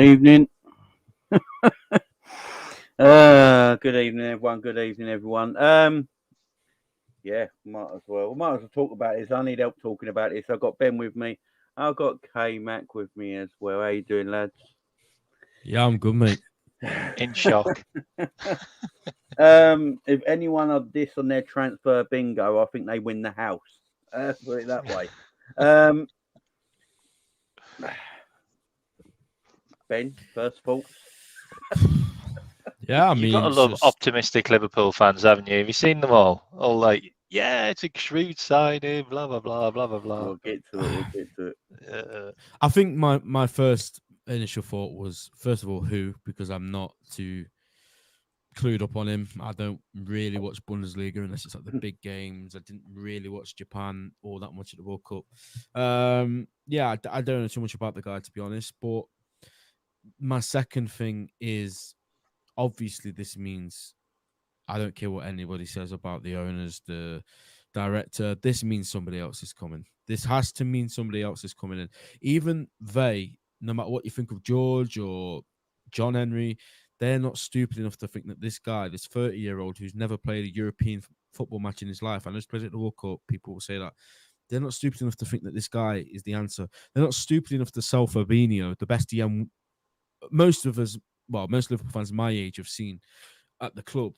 Evening. Good evening, everyone. Good evening, everyone. Yeah, might as well talk about this. I need help talking about this. I've got Ben with me. I've got K-Mac with me as well. How you doing, lads? Yeah, I'm good, mate. In shock. If anyone had this on their transfer bingo, I think they win the house. Put it that way. Ben, first thoughts? Yeah, I mean, You've got to love optimistic Liverpool fans, haven't you? Have you seen them all? All like, yeah, it's a shrewd signing, blah, blah, blah, blah, blah, blah. We'll get to it. I think my first initial thought was, first of all, who, because I'm not too clued up on him. I don't really watch Bundesliga unless it's like the big games. I didn't really watch Japan all that much at the World Cup. Yeah, I don't know too much about the guy, to be honest. But my second thing is, obviously, this means I don't care what anybody says about the owners, the director. This means somebody else is coming. This has to mean somebody else is coming in. Even they, no matter what you think of George or John Henry, they're not stupid enough to think that this guy, this 30-year-old who's never played a European football match in his life, I know he's played at the World Cup, people will say that. They're not stupid enough to think that this guy is the answer. They're not stupid enough to sell Fabinho, the best DM most of us, well, most Liverpool fans my age have seen at the club,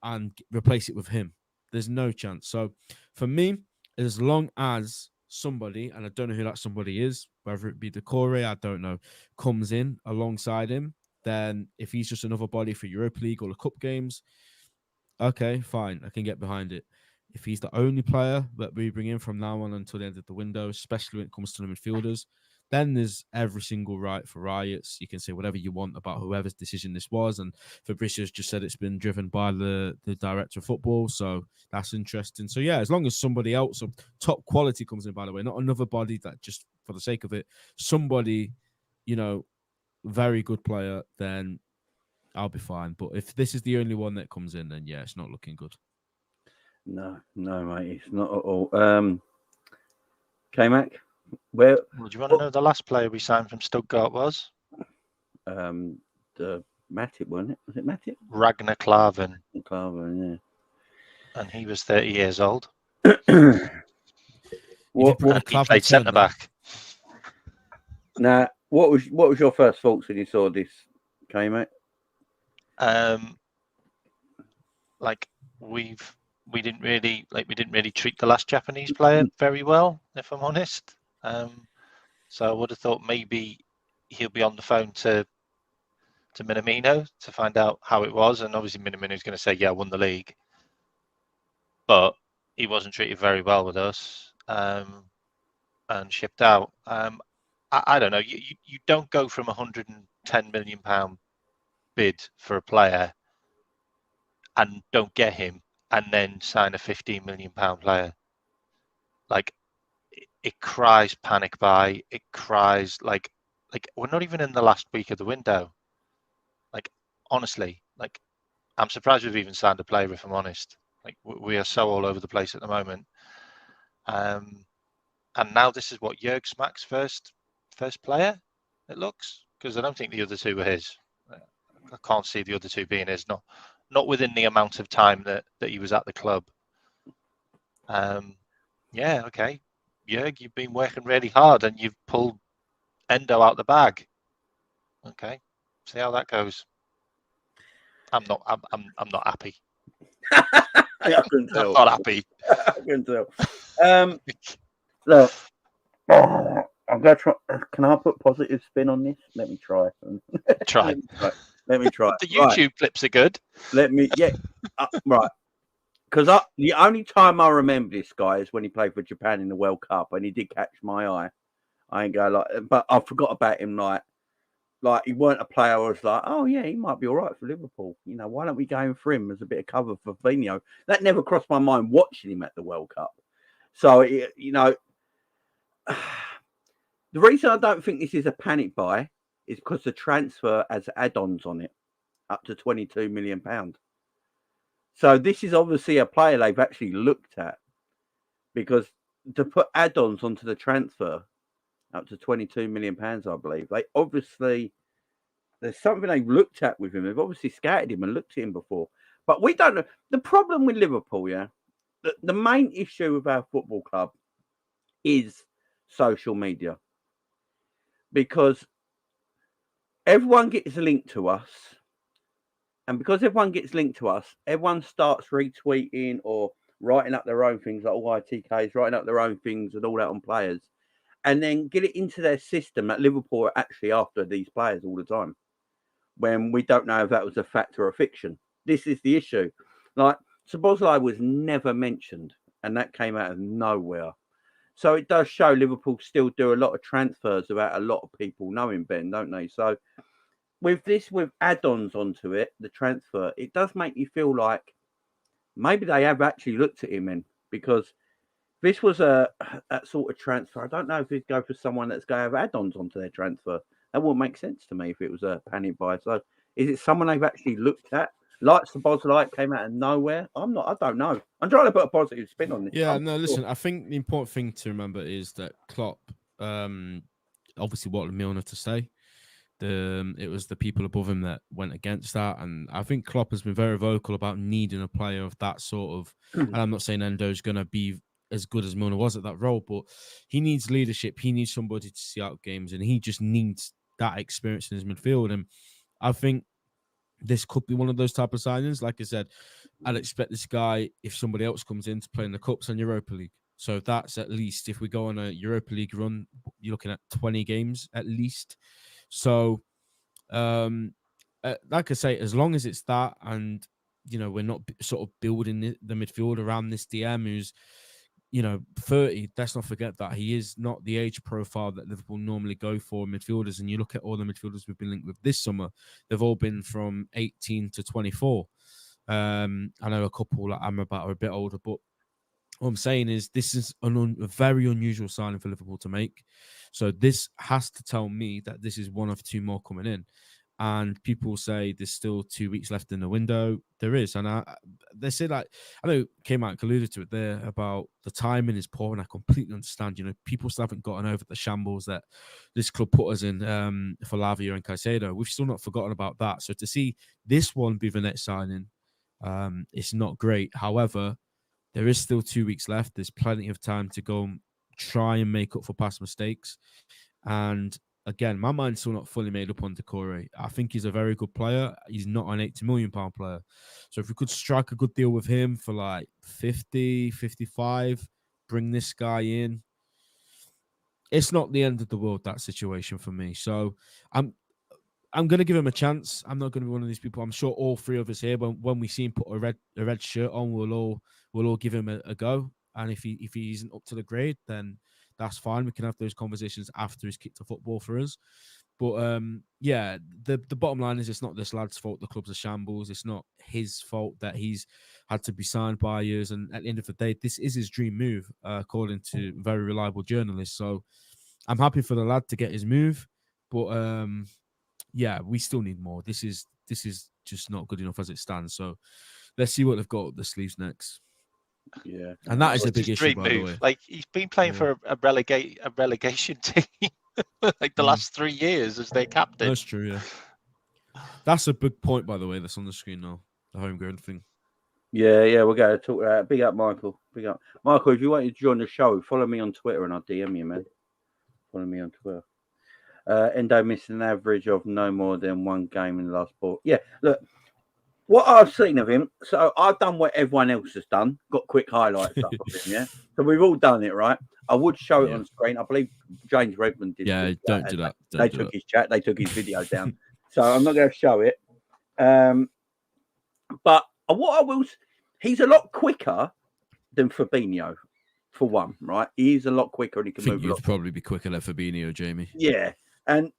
and replace it with him. There's no chance. So for me, as long as somebody, and I don't know who that somebody is, whether it be Doucoure, I don't know, comes in alongside him, then if he's just another body for Europa League or the Cup games, okay, fine, I can get behind it. If he's the only player that we bring in from now on until the end of the window, especially when it comes to the midfielders, then there's every single right for riots. You can say whatever you want about whoever's decision this was. And Fabrizio's just said it's been driven by the director of football. So that's interesting. So, yeah, as long as somebody else of top quality comes in, by the way, not another body that just for the sake of it, somebody, very good player, then I'll be fine. But if this is the only one that comes in, then, yeah, it's not looking good. No, mate, it's not at all. K-Mac? Well, do you want to know the last player we signed from Stuttgart was? The Matip, wasn't it? Was it Matip? Ragnar Klavan. Klavan, yeah. And he was 30 years old. What he played centre back. Now, what was your first thoughts when you saw this, K-Mac? Like we didn't really treat the last Japanese player very well, if I'm honest. So I would have thought maybe he'll be on the phone to Minamino to find out how it was, and obviously Minamino's going to say, "Yeah, I won the league," but he wasn't treated very well with us, and shipped out. I don't know. You don't go from £110 million bid for a player and don't get him, and then sign a £15 million player. Like, it cries panic buy. It cries like we're not even in the last week of the window. Like, honestly, like, I'm surprised we've even signed a player, if I'm honest. Like, we are so all over the place at the moment. And now this is what Jurg Smack's first player, it looks, because I don't think the other two were his. I can't see the other two being his, not within the amount of time that he was at the club. Yeah, okay. Jurg, you've been working really hard and you've pulled Endo out the bag. Okay, see how that goes. I'm not happy. I couldn't tell. I'm not happy. I couldn't tell. Look, I'm gonna try. Can I put positive spin on this? Let me try. Try. Let me try. The YouTube clips are good. Let me. Yeah. Right. Because the only time I remember this guy is when he played for Japan in the World Cup, and he did catch my eye. I ain't go like, but I forgot about him. Like he weren't a player. I was like, oh yeah, he might be all right for Liverpool. Why don't we go in for him as a bit of cover for Fabinho? That never crossed my mind watching him at the World Cup. So the reason I don't think this is a panic buy is because the transfer has add-ons on it, up to £22 million. So this is obviously a player they've actually looked at, because to put add-ons onto the transfer up to £22 million, I believe, they obviously there's something they've looked at with him. They've obviously scouted him and looked at him before. But we don't know. The problem with Liverpool, the main issue with our football club is social media. Because everyone gets linked to us. And because everyone gets linked to us, everyone starts retweeting or writing up their own things, like all ITKs, writing up their own things and all that on players. And then get it into their system that Liverpool are actually after these players all the time, when we don't know if that was a fact or a fiction. This is the issue. Like, Szoboszlai was never mentioned, and that came out of nowhere. So it does show Liverpool still do a lot of transfers without a lot of people knowing, Ben, don't they? So with add-ons onto it, the transfer, it does make you feel like maybe they have actually looked at him in, because this was that sort of transfer. I don't know if they'd go for someone that's going to have add-ons onto their transfer. That wouldn't make sense to me if it was a panic buy. So is it someone they've actually looked at? Like Szoboszlai came out of nowhere. I don't know. I'm trying to put a positive spin on this. Yeah, no, listen, I think the important thing to remember is that Klopp obviously wanted Milner to stay. It was the people above him that went against that. And I think Klopp has been very vocal about needing a player of that sort of, and I'm not saying Endo's going to be as good as Milner was at that role, but he needs leadership. He needs somebody to see out games, and he just needs that experience in his midfield. And I think this could be one of those type of signings. Like I said, I'd expect this guy, if somebody else comes in, to play in the Cups and Europa League. So that's at least, if we go on a Europa League run, you're looking at 20 games at least. So, like I say, as long as it's that, and, we're not sort of building the midfield around this DM who's, 30, let's not forget that he is not the age profile that Liverpool normally go for midfielders. And you look at all the midfielders we've been linked with this summer, they've all been from 18 to 24. I know a couple like Amrabat are a bit older, but what I'm saying is this is a very unusual signing for Liverpool to make. So this has to tell me that this is one of two more coming in. And people say there's still 2 weeks left in the window. There is. And they say, like, I know K-Mike alluded to it there about the timing is poor, and I completely understand. People still haven't gotten over the shambles that this club put us in for Lavia and Caicedo. We've still not forgotten about that. So to see this one be the next signing, it's not great. However, there is still 2 weeks left. There's plenty of time to go and try and make up for past mistakes. And again, my mind's still not fully made up on Doucoure. I think he's a very good player. He's not an £80 million player. So if we could strike a good deal with him for like 50, 55, bring this guy in, it's not the end of the world, that situation for me. So I'm going to give him a chance. I'm not going to be one of these people. I'm sure all three of us here, when we see him put a red shirt on, we'll all give him a go. And if he isn't up to the grade, then that's fine. We can have those conversations after he's kicked a football for us. But yeah, the bottom line is it's not this lad's fault the club's a shambles. It's not his fault that he's had to be signed by years. And at the end of the day, this is his dream move, according to very reliable journalists. So I'm happy for the lad to get his move. But yeah, we still need more. This is just not good enough as it stands. So let's see what they've got up the sleeves next. Yeah, and that is a big issue, by the way. Like, he's been playing for a relegation team like the last 3 years as their captain. That's true. Yeah, that's a big point, by the way. That's on the screen now. The homegrown thing. Yeah, we're going to talk about. Big up, Michael. Big up, Michael. If you want to join the show, follow me on Twitter and I'll DM you, man. Follow me on Twitter. Endo missed an average of no more than one game in the last 4. Yeah, look, what I've seen of him, so I've done what everyone else has done, got quick highlights up of him, yeah? So we've all done it, right? I would show it on screen. I believe James Redmond did. Yeah, don't do that. They took his chat, they took his video down. So I'm not going to show it. But what I will, he's a lot quicker than Fabinho, for one, right? He's a lot quicker and he can move a lot. You'd probably be quicker than Fabinho, Jamie. Yeah. And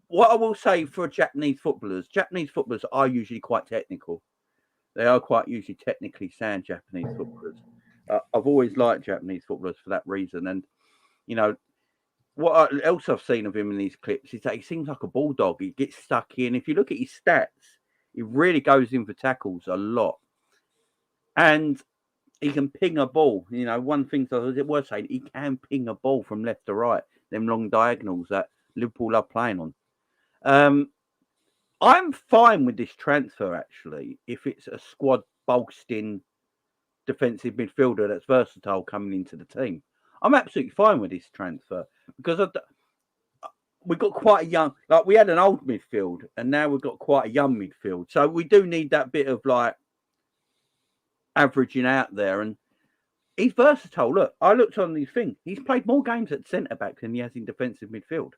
what I will say for Japanese footballers are usually quite technical. They are quite usually technically sound, Japanese footballers. I've always liked Japanese footballers for that reason. And, you know, what else I've seen of him in these clips is that he seems like a bulldog. He gets stuck in. If you look at his stats, he really goes in for tackles a lot. And he can ping a ball. You know, one thing I was worth saying, he can ping a ball from left to right, them long diagonals that Liverpool love playing on. I'm fine with this transfer, actually, if it's a squad bolstering defensive midfielder that's versatile coming into the team. I'm absolutely fine with this transfer because we've got quite a young, like we had an old midfield and now we've got quite a young midfield. So we do need that bit of like averaging out there. And he's versatile. Look, I looked on his thing. He's played more games at centre back than he has in defensive midfield.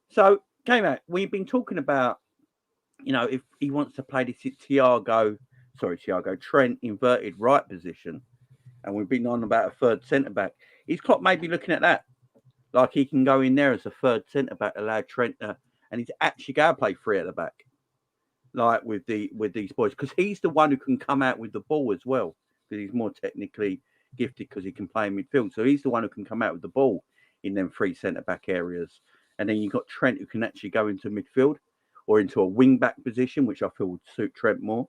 So, came out. We've been talking about, if he wants to play this Trent inverted right position, and we've been on about a third centre back. He's Klopp maybe looking at that, like he can go in there as a third centre back, allow Trent, and he's actually going to play three at the back, like with these boys, because he's the one who can come out with the ball as well, because he's more technically gifted because he can play in midfield. So he's the one who can come out with the ball in them three centre back areas, and then you've got Trent who can actually go into midfield or into a wing back position, which I feel would suit Trent more.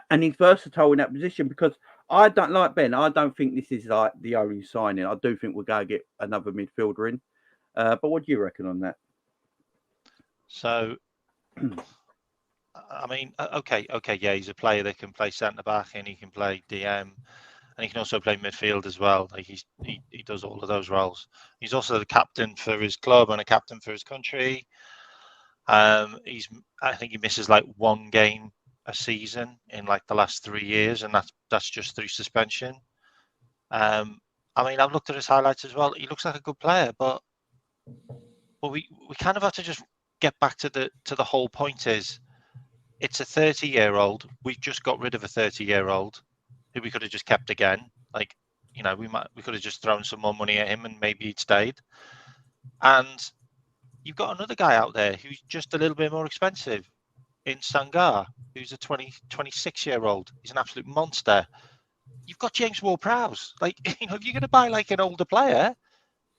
And he's versatile in that position because I don't think this is like the only signing. I do think we're going to get another midfielder in. But what do you reckon on that? So, I mean, okay, yeah, he's a player that can play centre back and he can play DM and he can also play midfield as well. Like he does all of those roles. He's also the captain for his club and a captain for his country. I think he misses like one game a season in like the last 3 years, and that's just through suspension. I mean, I've looked at his highlights as well. He looks like a good player, but we kind of have to just get back to the whole point is it's a 30-year-old. We've just got rid of a 30-year-old who we could have just kept again. Like, we could have just thrown some more money at him and maybe he'd stayed. And you've got another guy out there who's just a little bit more expensive in Sangar, who's a 26-year-old. He's an absolute monster. You've got James Ward-Prowse. Like, if you're going to buy like an older player,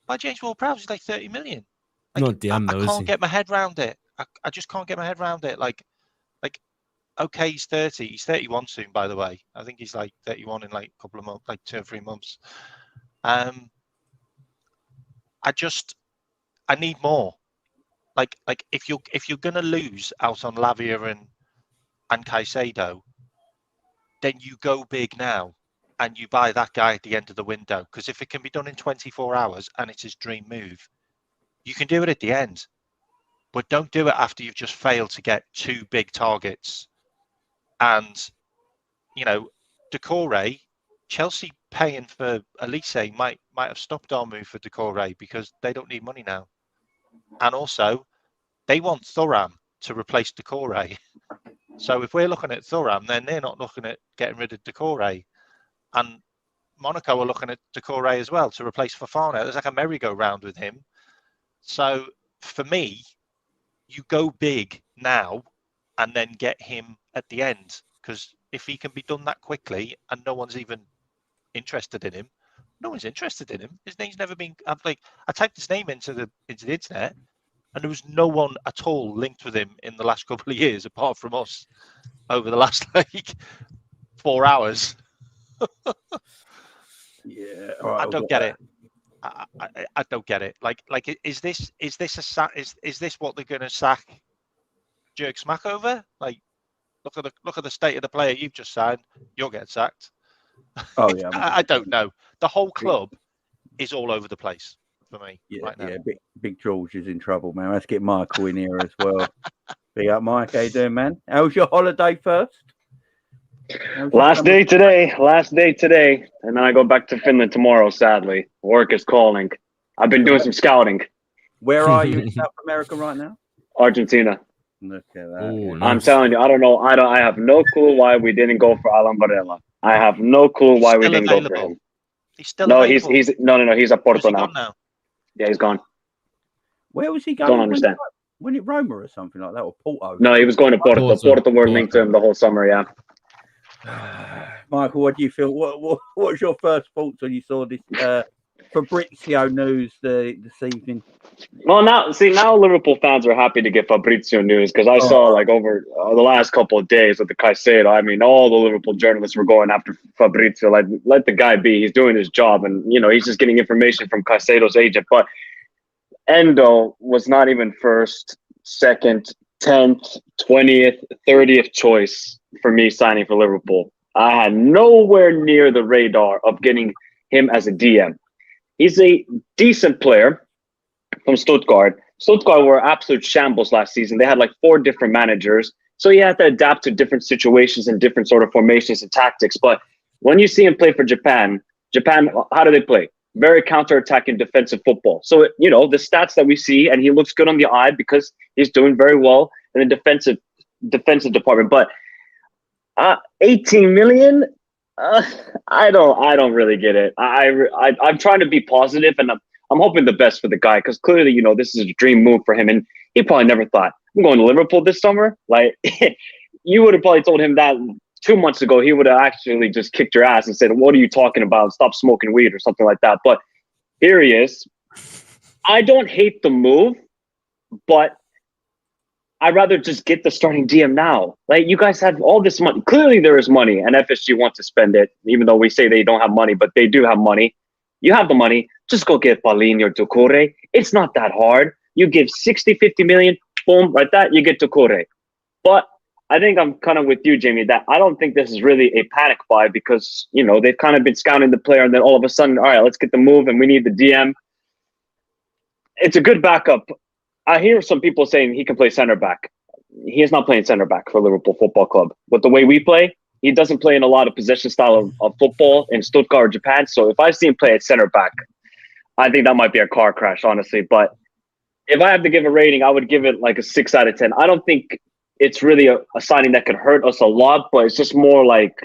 buy James Ward-Prowse. He's like 30 million. Like, Not DM though, I can't get my head around it. I just can't get my head around it. Like, okay, he's 30. He's 31 soon, by the way. I think he's like 31 in like a couple of months, like 2 or 3 months. I need more. Like if you're gonna lose out on Lavia and Caicedo, then you go big now and you buy that guy at the end of the window. Because if it can be done in 24 hours and it's his dream move, you can do it at the end. But don't do it after you've just failed to get 2 big targets. And Doucoure, Chelsea paying for Elise might have stopped our move for Doucoure because they don't need money now. And also, they want Thuram to replace Doucoure. So if we're looking at Thuram, then they're not looking at getting rid of Doucoure. And Monaco are looking at Doucoure as well to replace Fofana. There's like a merry-go-round with him. So for me, you go big now and then get him at the end. Because if he can be done that quickly and no one's even interested in him, no one's interested in him. His name's never been. I typed his name into the internet, and there was no one at all linked with him in the last couple of years, apart from us, over the last 4 hours. Yeah, I don't get it. I don't get it. Like, is this what they're going to sack Jurg Smack over? Like, look at the state of the player you've just signed. You'll get sacked. Oh yeah. I don't know. The whole club is all over the place for me right now. Yeah. Big George is in trouble, man. Let's get Michael in here as well. Big up, Mike. How you doing, man? How was your holiday first? Last day today, and then I go back to Finland tomorrow. Sadly, work is calling. I've been doing some scouting. Where are you in South America right now? Argentina. Look at that. Ooh, Yeah. nice. I'm telling you, I don't know. I have no clue why we didn't go for Alan Varela. I have no clue why we didn't go for him. He's still No, available. he's at Porto Is he now. gone now. Yeah, he's gone. Where was he going? Don't understand. When it Roma or something like that, or Porto? No, he was going to Porto. Porto were linked to him the whole summer. Yeah. Michael, what do you feel? What's your first thoughts when you saw this Fabrizio news this evening? Well, now Liverpool fans are happy to get Fabrizio news because I saw like over the last couple of days with the Caicedo. I mean, all the Liverpool journalists were going after Fabrizio. Like, let the guy be. He's doing his job, and he's just getting information from Caicedo's agent. But Endo was not even first, second, 10th, 20th, 30th choice for me signing for Liverpool. I had nowhere near the radar of getting him as a DM. He's a decent player from Stuttgart. Stuttgart were absolute shambles last season. They had like 4 different managers. So he had to adapt to different situations and different sort of formations and tactics. But when you see him play for Japan, how do they play? Very counter-attacking defensive football. So, the stats that we see, and he looks good on the eye because he's doing very well in the defensive department. But 18 million, I don't really get it. I'm trying to be positive, and I'm hoping the best for the guy because clearly, this is a dream move for him, and he probably never thought I'm going to Liverpool this summer. Like, you would have probably told him that 2 months ago, he would have actually just kicked your ass and said, "What are you talking about? Stop smoking weed," or something like that. But here he is. I don't hate the move, but I'd rather just get the starting DM now. Like, you guys have all this money. Clearly there is money, and FSG wants to spend it, even though we say they don't have money, but they do have money. You have the money. Just go get Paulinho or Doucoure. It's not that hard. You give 60, 50 million, boom, right that, you get Doucoure. But I think I'm kind of with you, Jamie, that I don't think this is really a panic buy because, they've kind of been scouting the player, and then all of a sudden, all right, let's get the move, and we need the DM. It's a good backup. I hear some people saying he can play center back. He is not playing center back for Liverpool Football Club. But the way we play, he doesn't play in a lot of possession style of football in Stuttgart or Japan. So if I see him play at center back, I think that might be a car crash, honestly. But if I have to give a rating, I would give it like a 6 out of 10. I don't think it's really a signing that could hurt us a lot, but it's just more like,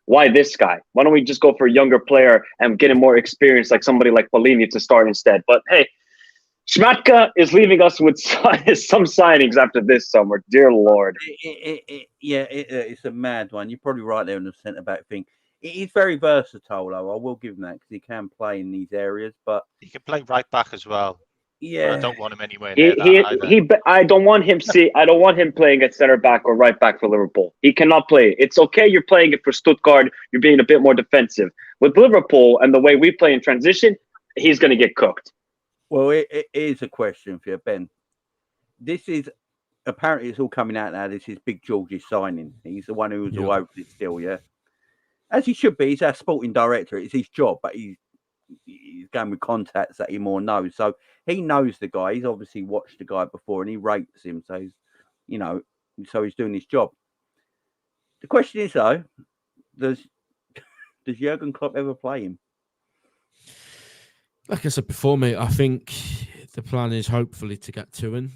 why this guy? Why don't we just go for a younger player and get him more experience, like somebody like Paulinho to start instead? But hey, Schmatka is leaving us with some signings after this summer. Dear Lord. It's a mad one. You're probably right there in the centre-back thing. He's very versatile, though. I will give him that because he can play in these areas. But he can play right back as well. Yeah, I don't want him anywhere near I don't want him. I don't want him playing at center back or right back for Liverpool. He cannot play. It's okay. You're playing it for Stuttgart. You're being a bit more defensive. With Liverpool and the way we play in transition, he's going to get cooked. Well, it is a question for you, Ben. This is apparently it's all coming out now. This is Big George's signing. He's the one who was all over it still, yeah. As he should be. He's our sporting director. It's his job, but he's going with contacts that he more knows. So he knows the guy. He's obviously watched the guy before and he rates him. So so he's doing his job. The question is though, does Jurgen Klopp ever play him? Like I said before, mate, I think the plan is hopefully to get 2 in.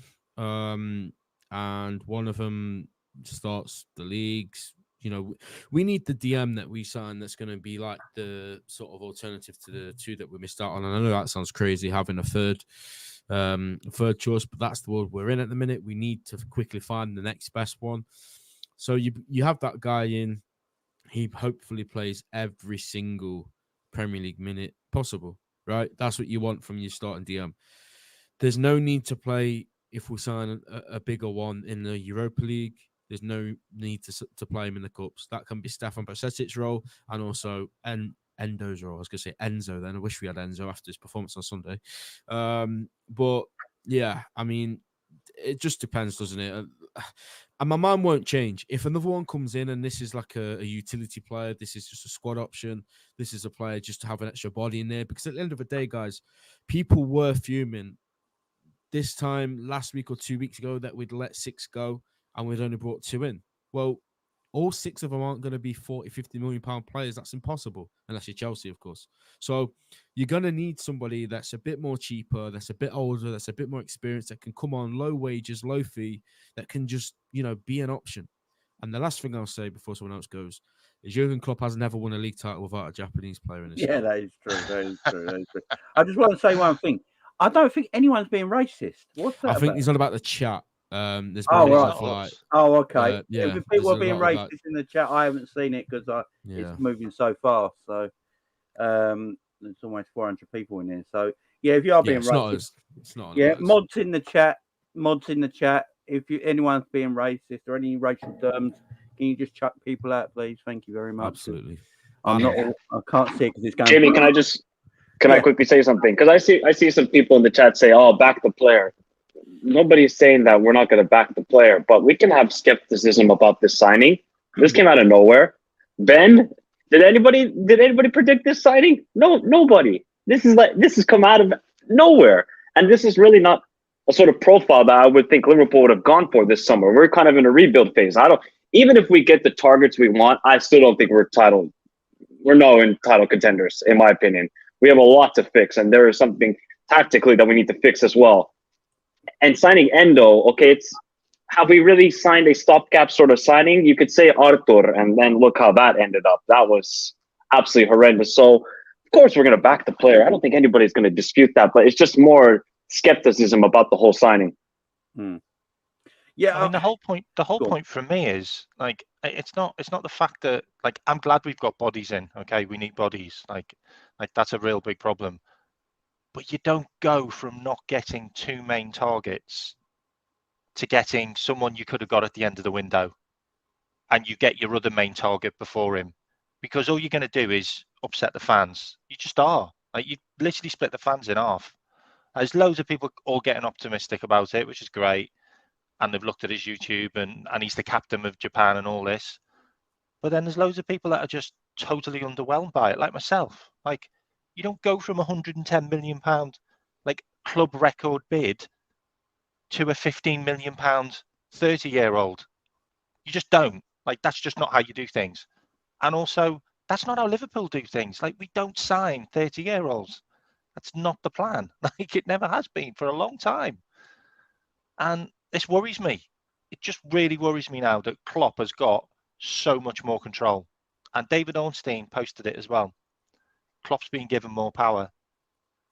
And one of them starts the leagues. We need the DM that we sign that's going to be like the sort of alternative to the 2 that we missed out on. And I know that sounds crazy, having a third choice, but that's the world we're in at the minute. We need to quickly find the next best one. So you have that guy in. He hopefully plays every single Premier League minute possible. Right, that's what you want from your starting DM. There's no need to play if we sign a bigger one in the Europa League. There's no need to play him in the cups. That can be Stefan Basetic's role and also Endo's role. I was going to say Enzo then. I wish we had Enzo after his performance on Sunday. But yeah, I mean, it just depends, doesn't it? And my mind won't change. If another one comes in and this is like a utility player, this is just a squad option, this is a player just to have an extra body in there. Because at the end of the day, guys, people were fuming this time last week or 2 weeks ago that we'd let 6 go and we'd only brought 2 in. Well, all 6 of them aren't going to be 40, 50 million pound players. That's impossible, unless you're Chelsea, of course. So you're going to need somebody that's a bit more cheaper, that's a bit older, that's a bit more experienced, that can come on low wages, low fee, that can just, be an option. And the last thing I'll say before someone else goes is Jurgen Klopp has never won a league title without a Japanese player in his squad. That is true. That is true. I just want to say one thing. I don't think anyone's being racist. What's that? I think he's on about the chat. There's right. Okay. Yeah, if people are being racist in the chat, I haven't seen it because it's moving so fast. So there's almost 400 people in there. So yeah, if you are being racist, it's not. Yeah, mods in the chat. If anyone's being racist or any racial terms, can you just chuck people out, please? Thank you very much. Absolutely. I can't see it because it's going. Jamie, can I quickly say something? Because I see some people in the chat say, "Oh, back the player." nobody's saying that we're not going to back the player, but we can have skepticism about this signing. This came out of nowhere. Ben, did anybody predict this signing? No, nobody. This has come out of nowhere, and this is really not a sort of profile that I would think Liverpool would have gone for this summer. We're kind of in a rebuild phase. Even if we get the targets we want, I still don't think we're title contenders, in my opinion. We have a lot to fix, and there is something tactically that we need to fix as well. And signing Endo, okay, have we really signed a stopgap sort of signing? You could say Arthur, and then look how that ended up. That was absolutely horrendous. So, of course, we're going to back the player. I don't think anybody's going to dispute that, but it's just more skepticism about the whole signing. Yeah, I mean, the whole point for me is like it's not the fact that like I'm glad we've got bodies in. Okay, we need bodies. Like that's a real big problem. But you don't go from not getting two main targets to getting someone you could have got at the end of the window, and you get your other main target before him, because all you're going to do is upset the fans. You just are. Like you literally split the fans in half. There's loads of people all getting optimistic about it, which is great. And they've looked at his YouTube and he's the captain of Japan and all this. But then there's loads of people that are just totally underwhelmed by it, like myself. Like, you don't go from £110 million, like club record bid, to a £15 million 30-year-old. You just don't. Like, that's just not how you do things. And also, that's not how Liverpool do things. Like, we don't sign 30-year-olds. That's not the plan. Like, it never has been for a long time. And this worries me. It just really worries me now that Klopp has got so much more control. And David Ornstein posted it as well. Klopp's been given more power.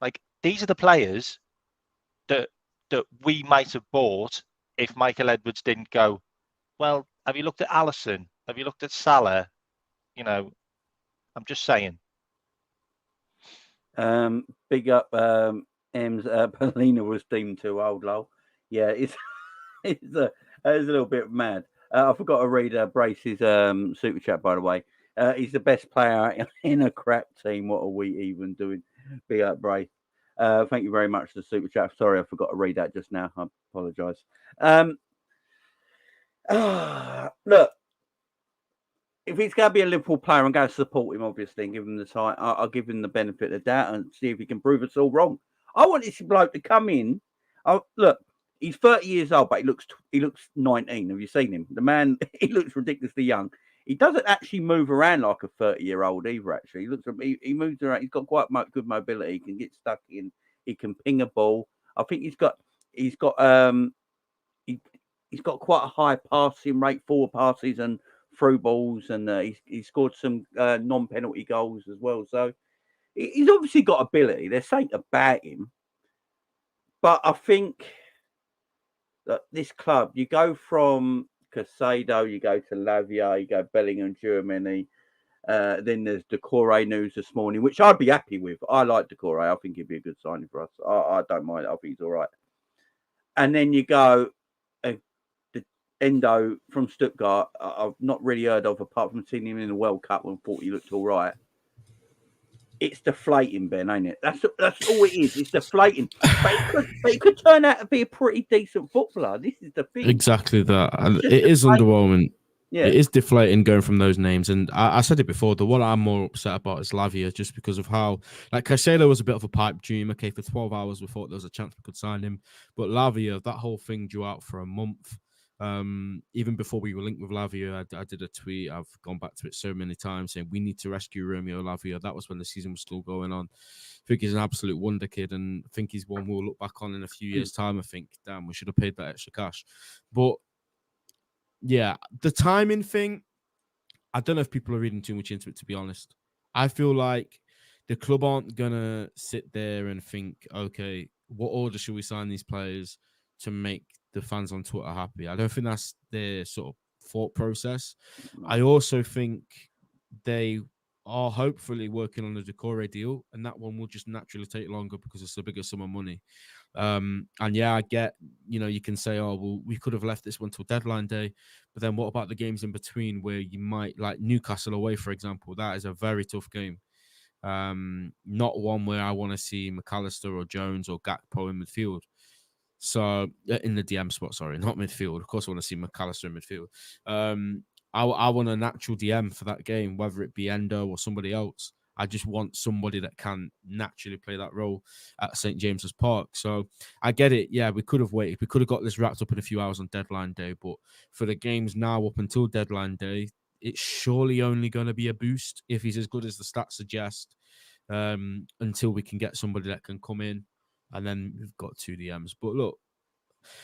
Like, these are the players that we might have bought if Michael Edwards didn't go, well, have you looked at Alisson? Have you looked at Salah? You know, I'm just saying. Big up M's Polina was deemed too old, lol. Yeah, it's a little bit mad. I forgot to read Brace's super chat, by the way. He's the best player in a crap team. What are we even doing? Big up, Brace. Thank you very much for the super chat. Sorry, I forgot to read that just now. I apologise. Look, if he's going to be a Liverpool player, I'm going to support him, obviously, and give him the time. I'll give him the benefit of the doubt and see if he can prove us all wrong. I want this bloke to come in. Look, he's 30 years old, but he looks 19. Have you seen him? The man, he looks ridiculously young. He doesn't actually move around like a 30-year-old either. Actually, he moves around. He's got quite good mobility. He can get stuck in. He can ping a ball. I think he's got quite a high passing rate, forward passes and through balls, and he scored some non-penalty goals as well. So he's obviously got ability. There's something about him, but I think that this club, you go from Caicedo, you go to Lavia, you go Bellingham, Germany. Then there's Doucoure news this morning, which I'd be happy with. I like Doucoure. I think he'd be a good signing for us. I don't mind. I think he's all right. And then you go the Endo from Stuttgart. I've not really heard of, apart from seeing him in the World Cup and thought he looked all right. It's deflating, Ben, ain't it? That's all it is. It's deflating. But it could turn out to be a pretty decent footballer. This is the thing. Exactly that. And it is underwhelming. Yeah. It is deflating going from those names. And I said it before, the one I'm more upset about is Lavia, just because of how, like, Caicedo was a bit of a pipe dream. Okay, for 12 hours, we thought there was a chance we could sign him. But Lavia, that whole thing drew out for a month. Even before we were linked with Lavia, I did a tweet. I've gone back to it so many times saying we need to rescue Romeo Lavia. That was when the season was still going on. I think he's an absolute wonder kid, and I think he's one we'll look back on in a few years' time. I think, damn, we should have paid that extra cash. But yeah, the timing thing, I don't know if people are reading too much into it, to be honest. I feel like the club aren't going to sit there and think, okay, what order should we sign these players to make the fans on Twitter happy? I don't think that's their sort of thought process. I also think they are hopefully working on a Doucoure deal, and that one will just naturally take longer because it's a bigger sum of money. And yeah, I get, you can say, oh, well, we could have left this one till deadline day, but then what about the games in between where you might, like Newcastle away, for example? That is a very tough game. Not one where I want to see McAllister or Jones or Gakpo in midfield. So in the DM spot, sorry, not midfield. Of course, I want to see McAllister in midfield. I want a natural DM for that game, whether it be Endo or somebody else. I just want somebody that can naturally play that role at St. James's Park. So I get it. Yeah, we could have waited. We could have got this wrapped up in a few hours on deadline day. But for the games now up until deadline day, it's surely only going to be a boost if he's as good as the stats suggest, until we can get somebody that can come in. And then we've got 2 DMs. But look,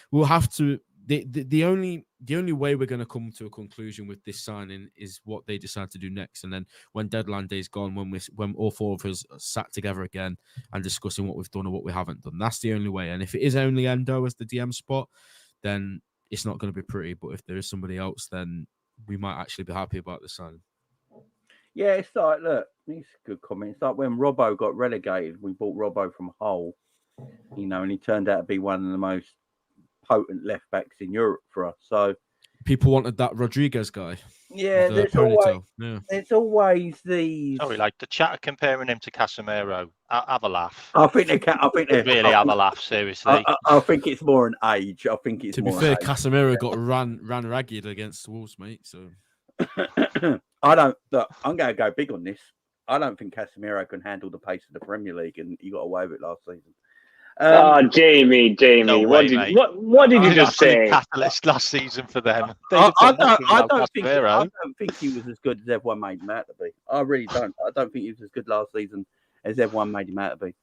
we'll have to. The only way we're going to come to a conclusion with this signing is what they decide to do next. And then when deadline day is gone, when all 4 of us are sat together again and discussing what we've done or what we haven't done, that's the only way. And if it is only Endo as the DM spot, then it's not going to be pretty. But if there is somebody else, then we might actually be happy about the signing. Yeah, it's like, look, it's a good comment. It's like when Robbo got relegated, we bought Robbo from Hull, and he turned out to be one of the most potent left backs in Europe for us. So people wanted that Rodriguez guy. Yeah, there's always these. Sorry, like the chat comparing him to Casemiro. Have a laugh. I think they really have a laugh. Seriously, I think it's more an age. I think it's to more be fair. age. Casemiro got ran ragged against Wolves, mate. So I don't. Look, I'm going to go big on this. I don't think Casemiro can handle the pace of the Premier League, and he got away with it last season. Jamie, no what did you just say? Catalyst last season for them. I don't think he was as good as everyone made him out to be. I really don't. I don't think he was as good last season as everyone made him out to be.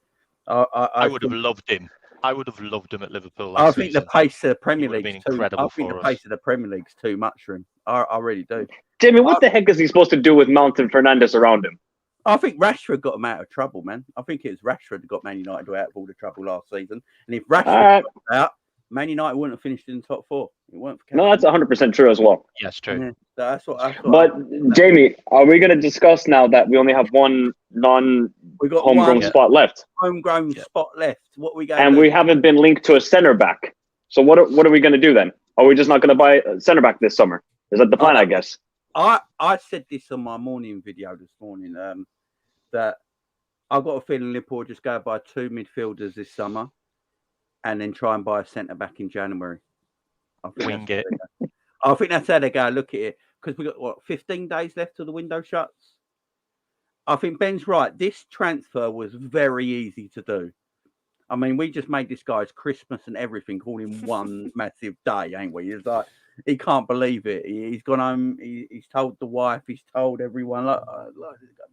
I would have loved him. I would have loved him at Liverpool last season. I think season. the pace of the Premier League pace of the Premier League's too much for him. I really do. Jamie, what the heck is he supposed to do with Mount and Fernandes around him? I think Rashford got him out of trouble, man. I think it was Rashford that got Man United out of all the trouble last season. And if Rashford got out, Man United wouldn't have finished in the top 4. It weren't for no, that's 100% true as well. Yes, true. Yeah, that's what but Jamie, are we going to discuss now that we only have one homegrown spot left? Homegrown spot left. What are we going? And we haven't been linked to a centre back. So what are we going to do then? Are we just not going to buy a centre back this summer? Is that the plan? I guess. I said this on my morning video this morning. That I've got a feeling Liverpool just go buy 2 midfielders this summer, and then try and buy a centre back in January. I think that's how they go. Look at it, because we got 15 days left till the window shuts. I think Ben's right. This transfer was very easy to do. I mean, we just made this guy's Christmas and everything all in one massive day, ain't we? It's like he can't believe it. He's gone home. He's told the wife. He's told everyone. Like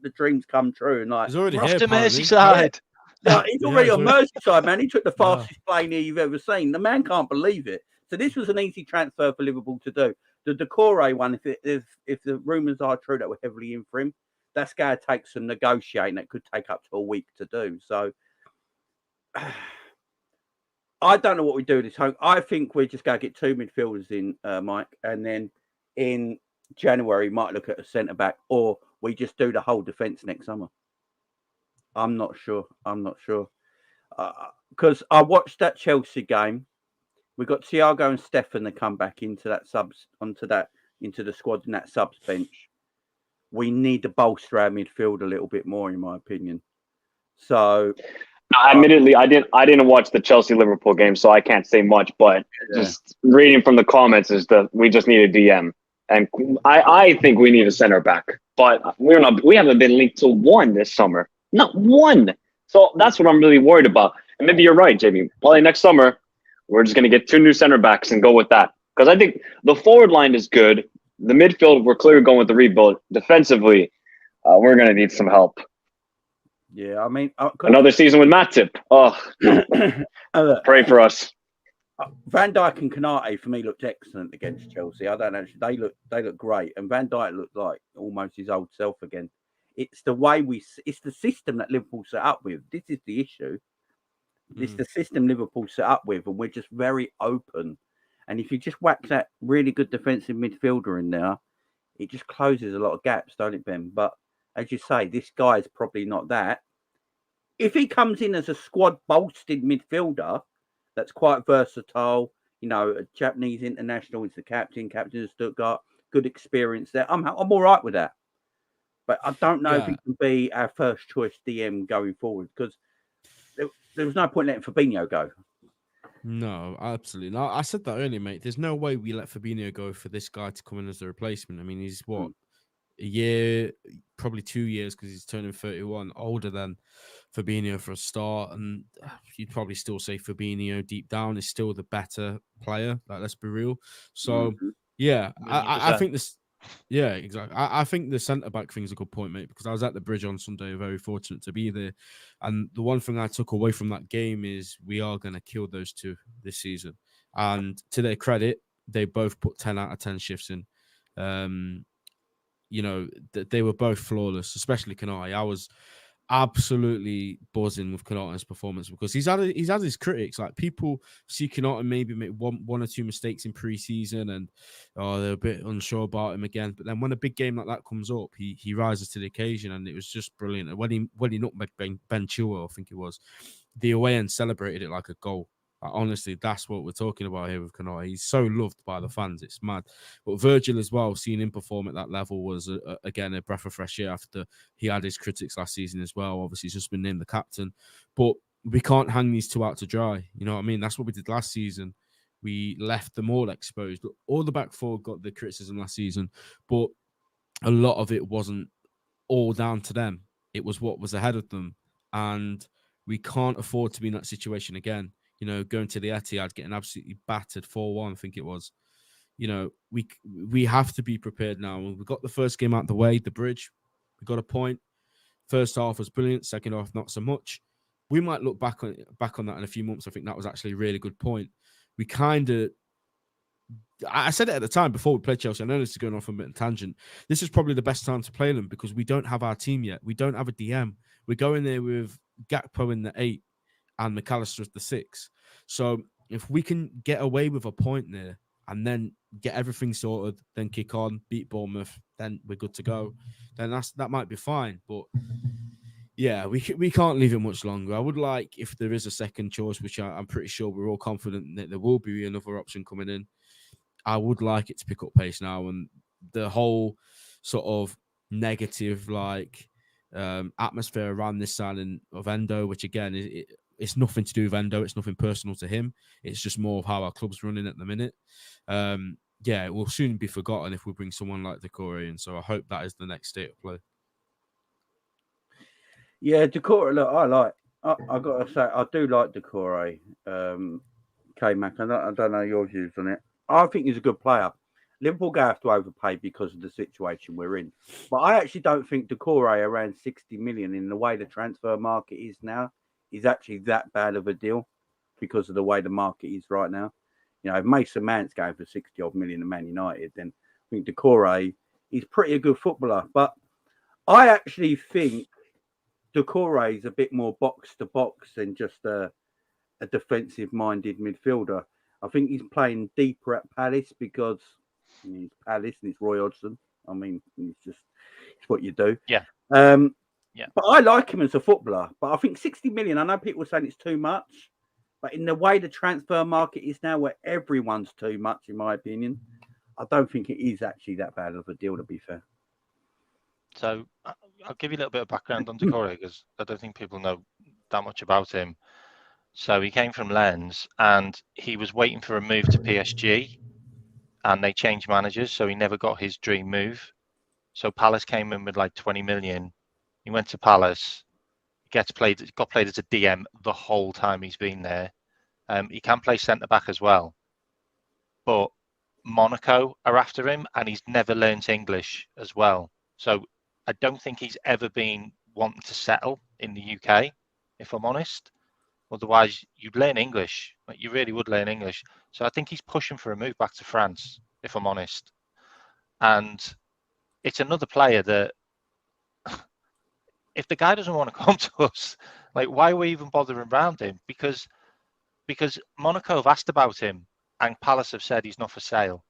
the dreams come true. And like he's already off here, to Merseyside. He's already on Merseyside, man. He took the fastest plane you've ever seen. The man can't believe it. So this was an easy transfer for Liverpool to do. The Doucoure one, if the rumours are true that we're heavily in for him, that's going to take some negotiating. That could take up to a week to do. So I don't know what we do this home. I think we're just going to get 2 midfielders in, Mike, and then in January might look at a centre back, or we just do the whole defence next summer. I'm not sure. Because I watched that Chelsea game. We got Thiago and Stefan to come back into the squad in that subs bench. We need to bolster our midfield a little bit more, in my opinion. So, admittedly, I didn't watch the Chelsea-Liverpool game, so I can't say much. But just reading from the comments is that we just need a DM, and I think we need a center back. But we haven't been linked to one this summer, not one. So that's what I'm really worried about. And maybe you're right, Jamie. Probably next summer we're just going to get 2 new center backs and go with that, because I think the forward line is good. The midfield, we're clearly going with the rebuild. Defensively, we're going to need some help. Yeah, I mean, another season with Matip. Oh, pray for us. Van Dijk and Konate for me looked excellent against Chelsea. I don't actually. They look great, and Van Dijk looked like almost his old self again. It's the way it's the system that Liverpool set up with. This is the issue. It's the system Liverpool set up with, and we're just very open. And if you just whack that really good defensive midfielder in there, it just closes a lot of gaps, don't it, Ben? But as you say, this guy is probably not that. If he comes in as a squad bolstered midfielder that's quite versatile, a Japanese international, is the captain of Stuttgart, good experience there, I'm all right with that. But I don't know if he can be our first choice DM going forward, because there was no point letting Fabinho go. No, absolutely not. I said that earlier, mate. There's no way we let Fabinho go for this guy to come in as a replacement. I mean, he's what, a year, probably 2 years, because he's turning 31, older than Fabinho for a start. And you'd probably still say Fabinho deep down is still the better player. Like, let's be real. So, yeah, I 1,000,000%. think this. Yeah, exactly. I think the centre back thing is a good point, mate, because I was at the Bridge on Sunday, very fortunate to be there. And the one thing I took away from that game is we are going to kill those two this season. And to their credit, they both put 10 out of 10 shifts in. You know, they were both flawless, especially Kanai. I was absolutely buzzing with Kanata's performance because he's had his critics. Like, people see Kanata maybe make one or two mistakes in preseason and they're a bit unsure about him again. But then when a big game like that comes up, he rises to the occasion, and it was just brilliant. And when he nutmegged Ben Chilwell, I think it was, the away end celebrated it like a goal. Honestly, that's what we're talking about here with Kanata. He's so loved by the fans. It's mad. But Virgil as well, seeing him perform at that level was, again, a breath of fresh air after he had his critics last season as well. Obviously, he's just been named the captain. But we can't hang these two out to dry. You know what I mean? That's what we did last season. We left them all exposed. All the back four got the criticism last season, but a lot of it wasn't all down to them. It was what was ahead of them. And we can't afford to be in that situation again. You know, going to the Etihad, getting absolutely battered 4-1, I think it was. You know, we have to be prepared now. We got the first game out the way, the Bridge. We got a point. First half was brilliant. Second half, not so much. We might look back on that in a few months. I think that was actually a really good point. We kind of, I said it at the time before we played Chelsea. I know this is going off a bit of a tangent. This is probably the best time to play them because we don't have our team yet. We don't have a DM. We're going there with Gakpo in the 8 and McAllister as the 6. So if we can get away with a point there and then get everything sorted, then kick on, beat Bournemouth, then we're good to go. Then that might be fine. But yeah, we can't leave it much longer. I would like, if there is a second choice, which I'm pretty sure we're all confident that there will be another option coming in, I would like it to pick up pace now. And the whole sort of negative atmosphere around this signing of Endo, which again it's nothing to do with Endo. It's nothing personal to him. It's just more of how our club's running at the minute. Yeah, it will soon be forgotten if we bring someone like Doucoure in. So I hope that is the next state of play. Yeah, Doucoure, look, I got to say, I do like Doucoure. K-Mac, I don't know your views on it. I think he's a good player. Liverpool going to have to overpay because of the situation we're in. But I actually don't think Doucoure around 60 million in the way the transfer market is now is actually that bad of a deal because of the way the market is right now. You know, if Mason Mount's going for 60 odd million to Man United, then I think Doucoure is pretty a good footballer. But I actually think Doucoure is a bit more box to box than just a defensive minded midfielder. I think he's playing deeper at Palace because he's Palace and it's Roy Hodgson. I mean, it's what you do. Yeah. Yeah. But I like him as a footballer. But I think 60 million, I know people are saying it's too much. But in the way the transfer market is now, where everyone's too much, in my opinion, I don't think it is actually that bad of a deal, to be fair. So I'll give you a little bit of background on Doucoure because I don't think people know that much about him. So he came from Lens and he was waiting for a move to PSG and they changed managers. So he never got his dream move. So Palace came in with like 20 million. He went to Palace, got played as a DM the whole time he's been there. He can play centre back as well. But Monaco are after him and he's never learnt English as well. So I don't think he's ever been wanting to settle in the UK, if I'm honest. Otherwise, you'd learn English. Like, you really would learn English. So I think he's pushing for a move back to France, if I'm honest. And it's another player that, if the guy doesn't want to come to us, like, why are we even bothering around him? Because Monaco have asked about him and Palace have said he's not for sale.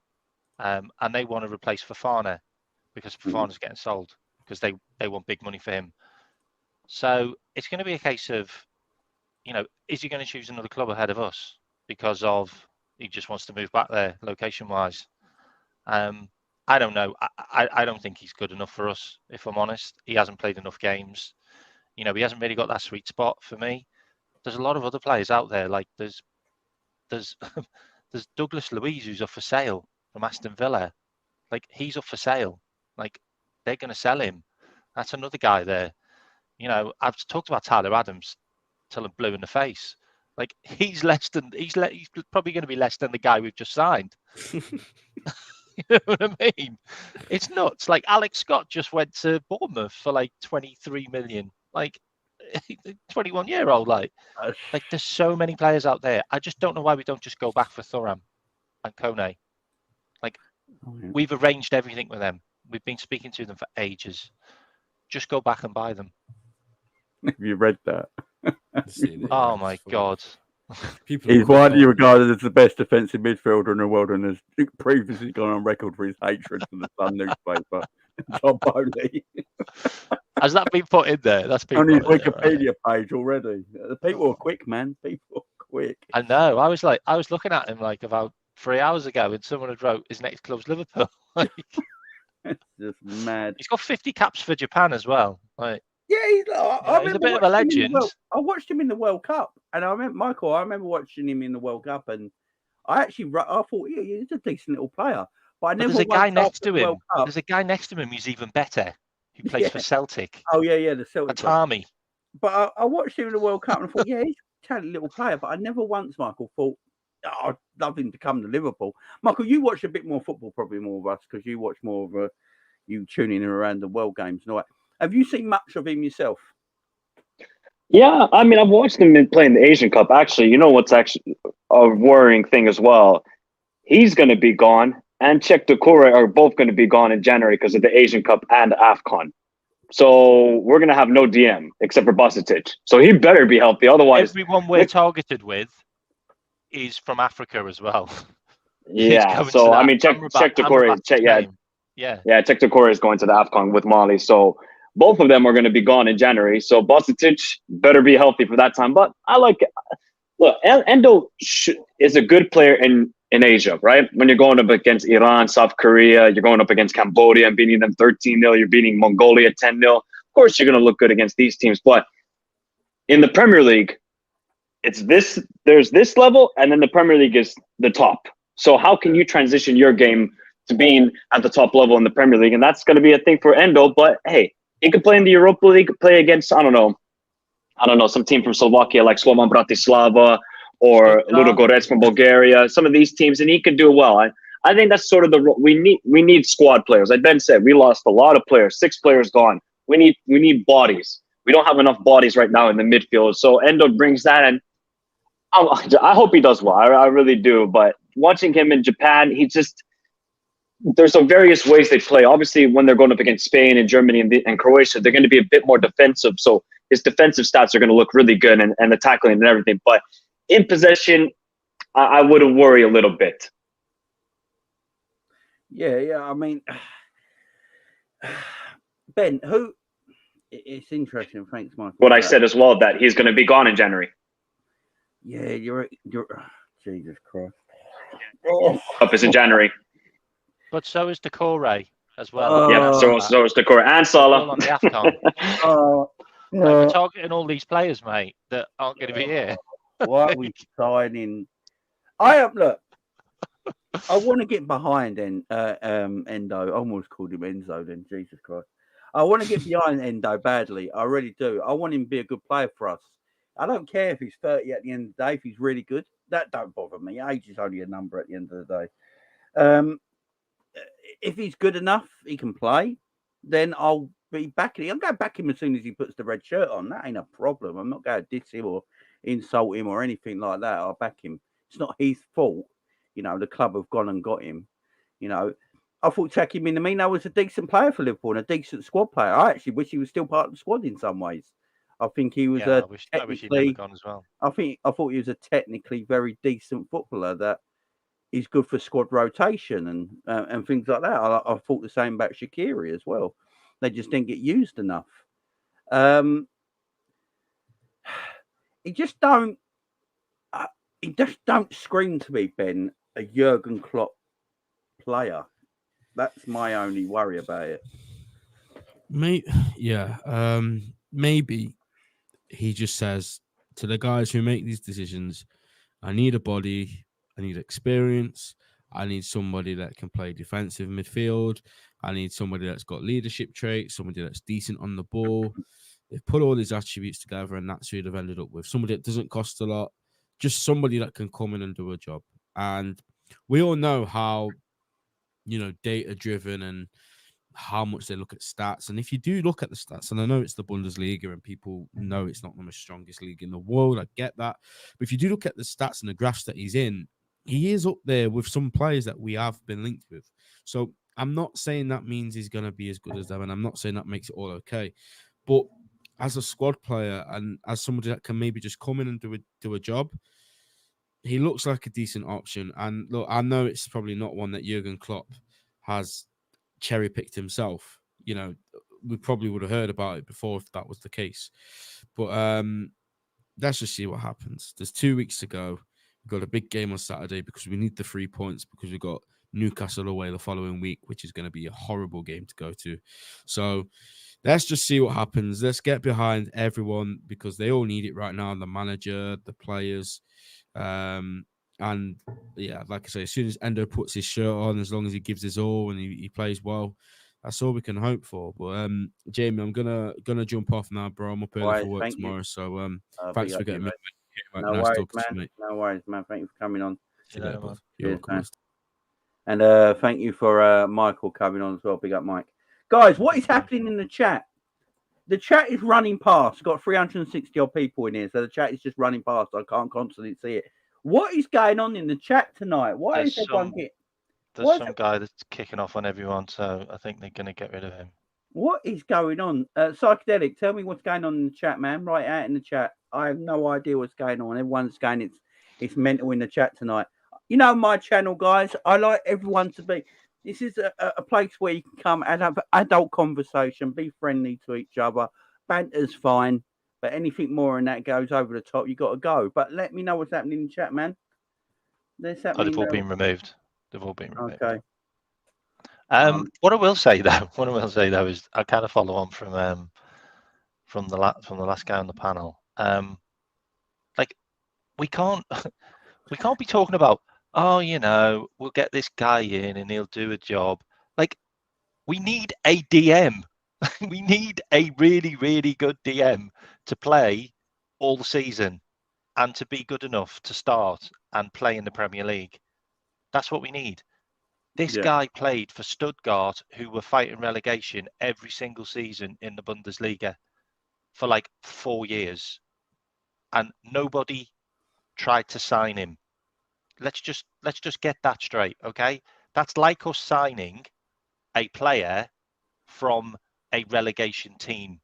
And they want to replace Fofana because Fofana's getting sold because they want big money for him. So it's going to be a case of, you know, is he going to choose another club ahead of us because of he just wants to move back there location-wise? I don't know. I don't think he's good enough for us, if I'm honest. He hasn't played enough games. You know, he hasn't really got that sweet spot for me. There's a lot of other players out there. Like there's there's there's Douglas Luiz who's up for sale from Aston Villa. Like, he's up for sale. Like, they're going to sell him. That's another guy there. You know, I've talked about Tyler Adams till I'm blue in the face. Like, he's probably going to be less than the guy we've just signed. You know what I mean? It's nuts. Like, Alex Scott just went to Bournemouth for like 23 million. Like, 21-year-old. Like, there's so many players out there. I just don't know why we don't just go back for Thuram and Kone. Like, we've arranged everything with them. We've been speaking to them for ages. Just go back and buy them. Have you read that? Oh my God. He's widely regarded as the best defensive midfielder in the world and has previously gone on record for his hatred for the Sun newspaper. Tom Bowley. Has that been put in there? That's been on his put Wikipedia page already. The people are quick, man. People are quick. I know. I was looking at him like about 3 hours ago, and someone had wrote his next club's Liverpool. Like, it's just mad. He's got 50 caps for Japan as well. Like, yeah, he's a bit of a legend. I watched him in the World Cup, and I remember watching him in the World Cup, and I thought, yeah, he's a decent little player. But there's a guy next to him. There's a guy next to him who's even better, who plays for Celtic. Oh yeah, the Celtic. Atami. But I watched him in the World Cup, and I thought, yeah, he's a talented little player. But I never once, Michael, thought, oh, I'd love him to come to Liverpool. Michael, you watch a bit more football, probably more of us, because you watch more of you tuning in around the world games and all that. Have you seen much of him yourself? Yeah, I mean, I've watched him play in the Asian Cup. Actually, you know what's actually a worrying thing as well? He's going to be gone, and Cheick Doucoure are both going to be gone in January because of the Asian Cup and AFCON. So we're going to have no DM except for Basitic. So he better be healthy. Otherwise, everyone we're targeted with is from Africa as well. Yeah. So I mean, Cheick Doucoure, Cheick Doucoure is going to the AFCON with Mali. So both of them are going to be gone in January. So Basitic better be healthy for that time. But Endo is a good player in Asia, right? When you're going up against Iran, South Korea, you're going up against Cambodia and beating them 13-0, you're beating Mongolia 10-0. Of course, you're going to look good against these teams. But in the Premier League, there's this level, and then the Premier League is the top. So how can you transition your game to being at the top level in the Premier League? And that's going to be a thing for Endo. But hey, he could play in the Europa League, play against, I don't know, some team from Slovakia like Slovan Bratislava or Ludogorets from Bulgaria, some of these teams, and he could do well. I think that's sort of we need squad players. Like Ben said, we lost a lot of players, 6 players gone. We need bodies. We don't have enough bodies right now in the midfield. So Endo brings that, and I hope he does well. I really do. But watching him in Japan, there's some various ways they play. Obviously, when they're going up against Spain and Germany and Croatia, they're going to be a bit more defensive. So his defensive stats are going to look really good and the tackling and everything. But in possession, I would worry a little bit. Yeah. I mean, Ben, it's interesting. Thanks, Michael. What I said as well, that he's going to be gone in January. Yeah, you're Jesus Christ. Up is in January. But so is Doucoure as well. Yeah, so is Doucoure and Salah. On the AFCON. We're targeting all these players, mate, that aren't going to be here. Why are we signing? I want to get behind Endo. I almost called him Enzo then. Jesus Christ. I want to get behind Endo badly. I really do. I want him to be a good player for us. I don't care if he's 30 at the end of the day. If he's really good, that don't bother me. Age is only a number at the end of the day. If he's good enough, he can play, then I'll be backing him. I'm going to back him as soon as he puts the red shirt on. That ain't a problem. I'm not going to diss him or insult him or anything like that. I'll back him. It's not his fault. You know, the club have gone and got him. You know, I thought Cheick Doucoure was a decent player for Liverpool and a decent squad player. I actually wish he was still part of the squad in some ways. I think he was I wish he'd never gone as well. I thought he was a technically very decent footballer that is good for squad rotation and things like that. I thought the same about Shaqiri as well. They just didn't get used enough. He just don't scream to me, Ben, a Jurgen Klopp player. That's my only worry about it. Maybe he just says to the guys who make these decisions, I need a body. I need experience. I need somebody that can play defensive midfield. I need somebody that's got leadership traits, somebody that's decent on the ball. They've put all these attributes together, and that's who they've ended up with. Somebody that doesn't cost a lot, just somebody that can come in and do a job. And we all know how, data-driven and how much they look at stats. And if you do look at the stats, and I know it's the Bundesliga and people know it's not the most strongest league in the world, I get that. But if you do look at the stats and the graphs that he's in, he is up there with some players that we have been linked with. So I'm not saying that means he's going to be as good as them, and I'm not saying that makes it all okay. But as a squad player and as somebody that can maybe just come in and do a job, he looks like a decent option. And look, I know it's probably not one that Jurgen Klopp has cherry-picked himself. We probably would have heard about it before if that was the case. But let's just see what happens. There's 2 weeks to go. We've got a big game on Saturday because we need the 3 points, because we've got Newcastle away the following week, which is going to be a horrible game to go to. So let's just see what happens. Let's get behind everyone because they all need it right now. The manager, the players. And yeah, like I say, as soon as Endo puts his shirt on, as long as he gives his all and he plays well, that's all we can hope for. But Jamie, I'm gonna jump off now, bro. I'm up early for work tomorrow. So thanks for getting me. No nice worries, talking man. to you, mate. No worries, man. Thank you for coming on. See you later, bud. Cheers, man. And thank you for Michael coming on as well. Big up, Mike. Guys, what is happening in the chat? The chat is running past. Got 360 odd people in here, so the chat is just running past. I can't constantly see it. What is going on in the chat tonight? Why is everyone getting? There's some guy that's kicking off on everyone, so I think they're going to get rid of him. What is going on? Psychedelic, tell me what's going on in the chat, man. Write out in the chat. I have no idea what's going on. Everyone's going, it's mental in the chat tonight. You know my channel, guys. I like everyone to be. This is a place where you can come and have adult conversation, be friendly to each other. Banter's fine, but anything more than that goes over the top, you got to go. But let me know what's happening in the chat, man. They've all been removed. They've all been removed. Okay. What I will say though, is I kind of follow on from the last guy on the panel. Like we can't be talking about, we'll get this guy in and he'll do a job. Like we need a DM. We need a really, really good DM to play all the season and to be good enough to start and play in the Premier League. That's what we need. This guy played for Stuttgart, who were fighting relegation every single season in the Bundesliga for like 4 years. And nobody tried to sign him. Let's just get that straight, okay? That's like us signing a player from a relegation team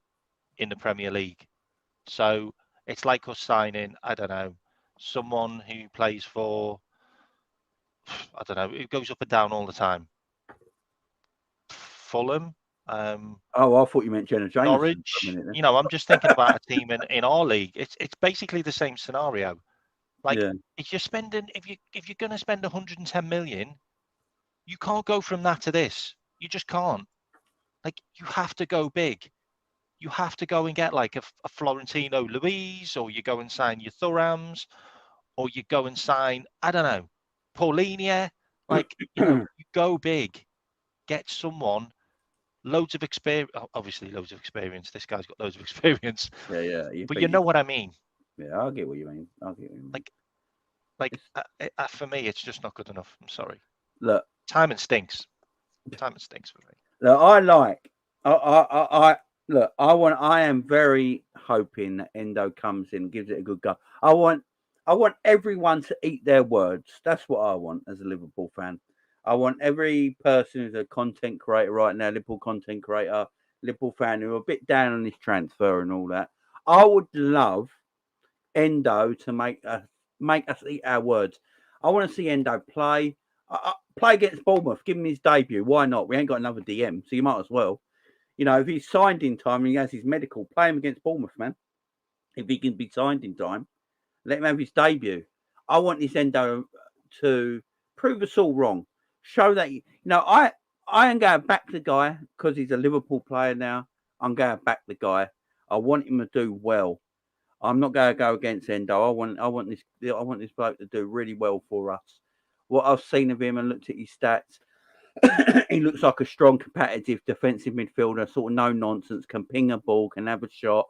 in the Premier League. So it's like us signing, I don't know, someone who plays for, I don't know, it goes up and down all the time. Fulham. I thought you meant Jenna Jameson. Norwich. I'm just thinking about a team in our league. It's basically the same scenario. Like if you're going to spend 110 million, you can't go from that to this. You just can't. Like you have to go big. You have to go and get like a Florentino Luis, or you go and sign your Thurams, or you go and sign, I don't know, Paulinia. Like you go big, get someone. Loads of experience. Obviously, loads of experience. This guy's got loads of experience. Yeah. But you know what I mean. Yeah, I'll get what you mean. Like for me, it's just not good enough. I'm sorry. Look, timing stinks. Timing stinks for me. Look, I am very hoping that Endo comes in, gives it a good go. I want everyone to eat their words. That's what I want as a Liverpool fan. I want every person who's a content creator right now, Liverpool content creator, Liverpool fan, who are a bit down on this transfer and all that. I would love Endo to make us eat our words. I want to see Endo play against Bournemouth. Give him his debut. Why not? We ain't got another DM, so you might as well. If he's signed in time and he has his medical, play him against Bournemouth, man. If he can be signed in time, let him have his debut. I want this Endo to prove us all wrong. Show that, I am going to back the guy because he's a Liverpool player now. I'm going to back the guy. I want him to do well. I'm not going to go against Endo. I want this bloke to do really well for us. What I've seen of him and looked at his stats, he looks like a strong, competitive defensive midfielder, sort of no nonsense, can ping a ball, can have a shot.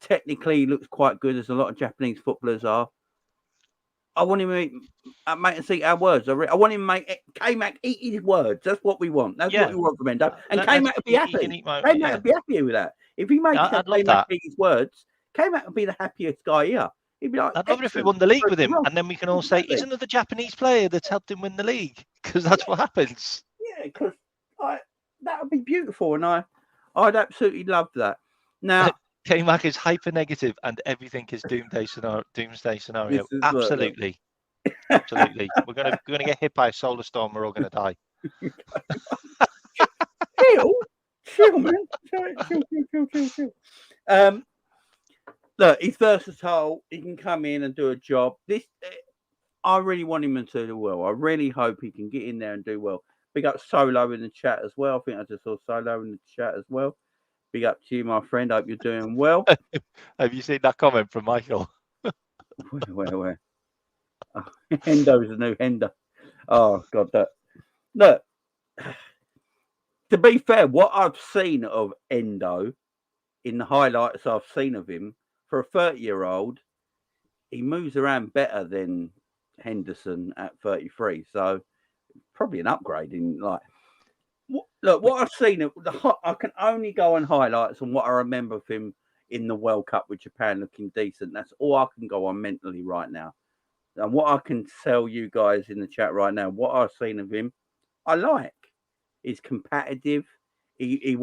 Technically, he looks quite good, as a lot of Japanese footballers are. I want him to make us eat our words. I want him to make K-Mac eat his words. That's what we want. That's what we want from Endo. And K-Mac would be happy. K-Mac would be happy with that. If he makes K-Mac eat his words, K-Mac would be the happiest guy here. He'd be like, I'd love it if we won the league with him, and then we can all say he's another Japanese player that's helped him win the league, because that's what happens. Yeah, because that would be beautiful, and I'd absolutely love that. Now, K-Mac is hyper negative, and everything is doomsday scenario. Absolutely, absolutely. We're gonna get hit by a solar storm. We're all gonna die. Chill, man. Chill. Look, he's versatile. He can come in and do a job. I really want him to do well. I really hope he can get in there and do well. Big up Solo in the chat as well. I think I just saw Solo in the chat as well. Big up to you, my friend. Hope you're doing well. Have you seen that comment from Michael? Where? Oh, Endo's a new Endo. Oh, God. Look, to be fair, what I've seen of Endo in the highlights I've seen of him, for a 30-year-old, he moves around better than Henderson at 33. So probably an upgrade in like. Look, what I've seen, I can only go on highlights and what I remember of him in the World Cup with Japan looking decent. That's all I can go on mentally right now. And what I can tell you guys in the chat right now, what I've seen of him, I like. He's competitive. He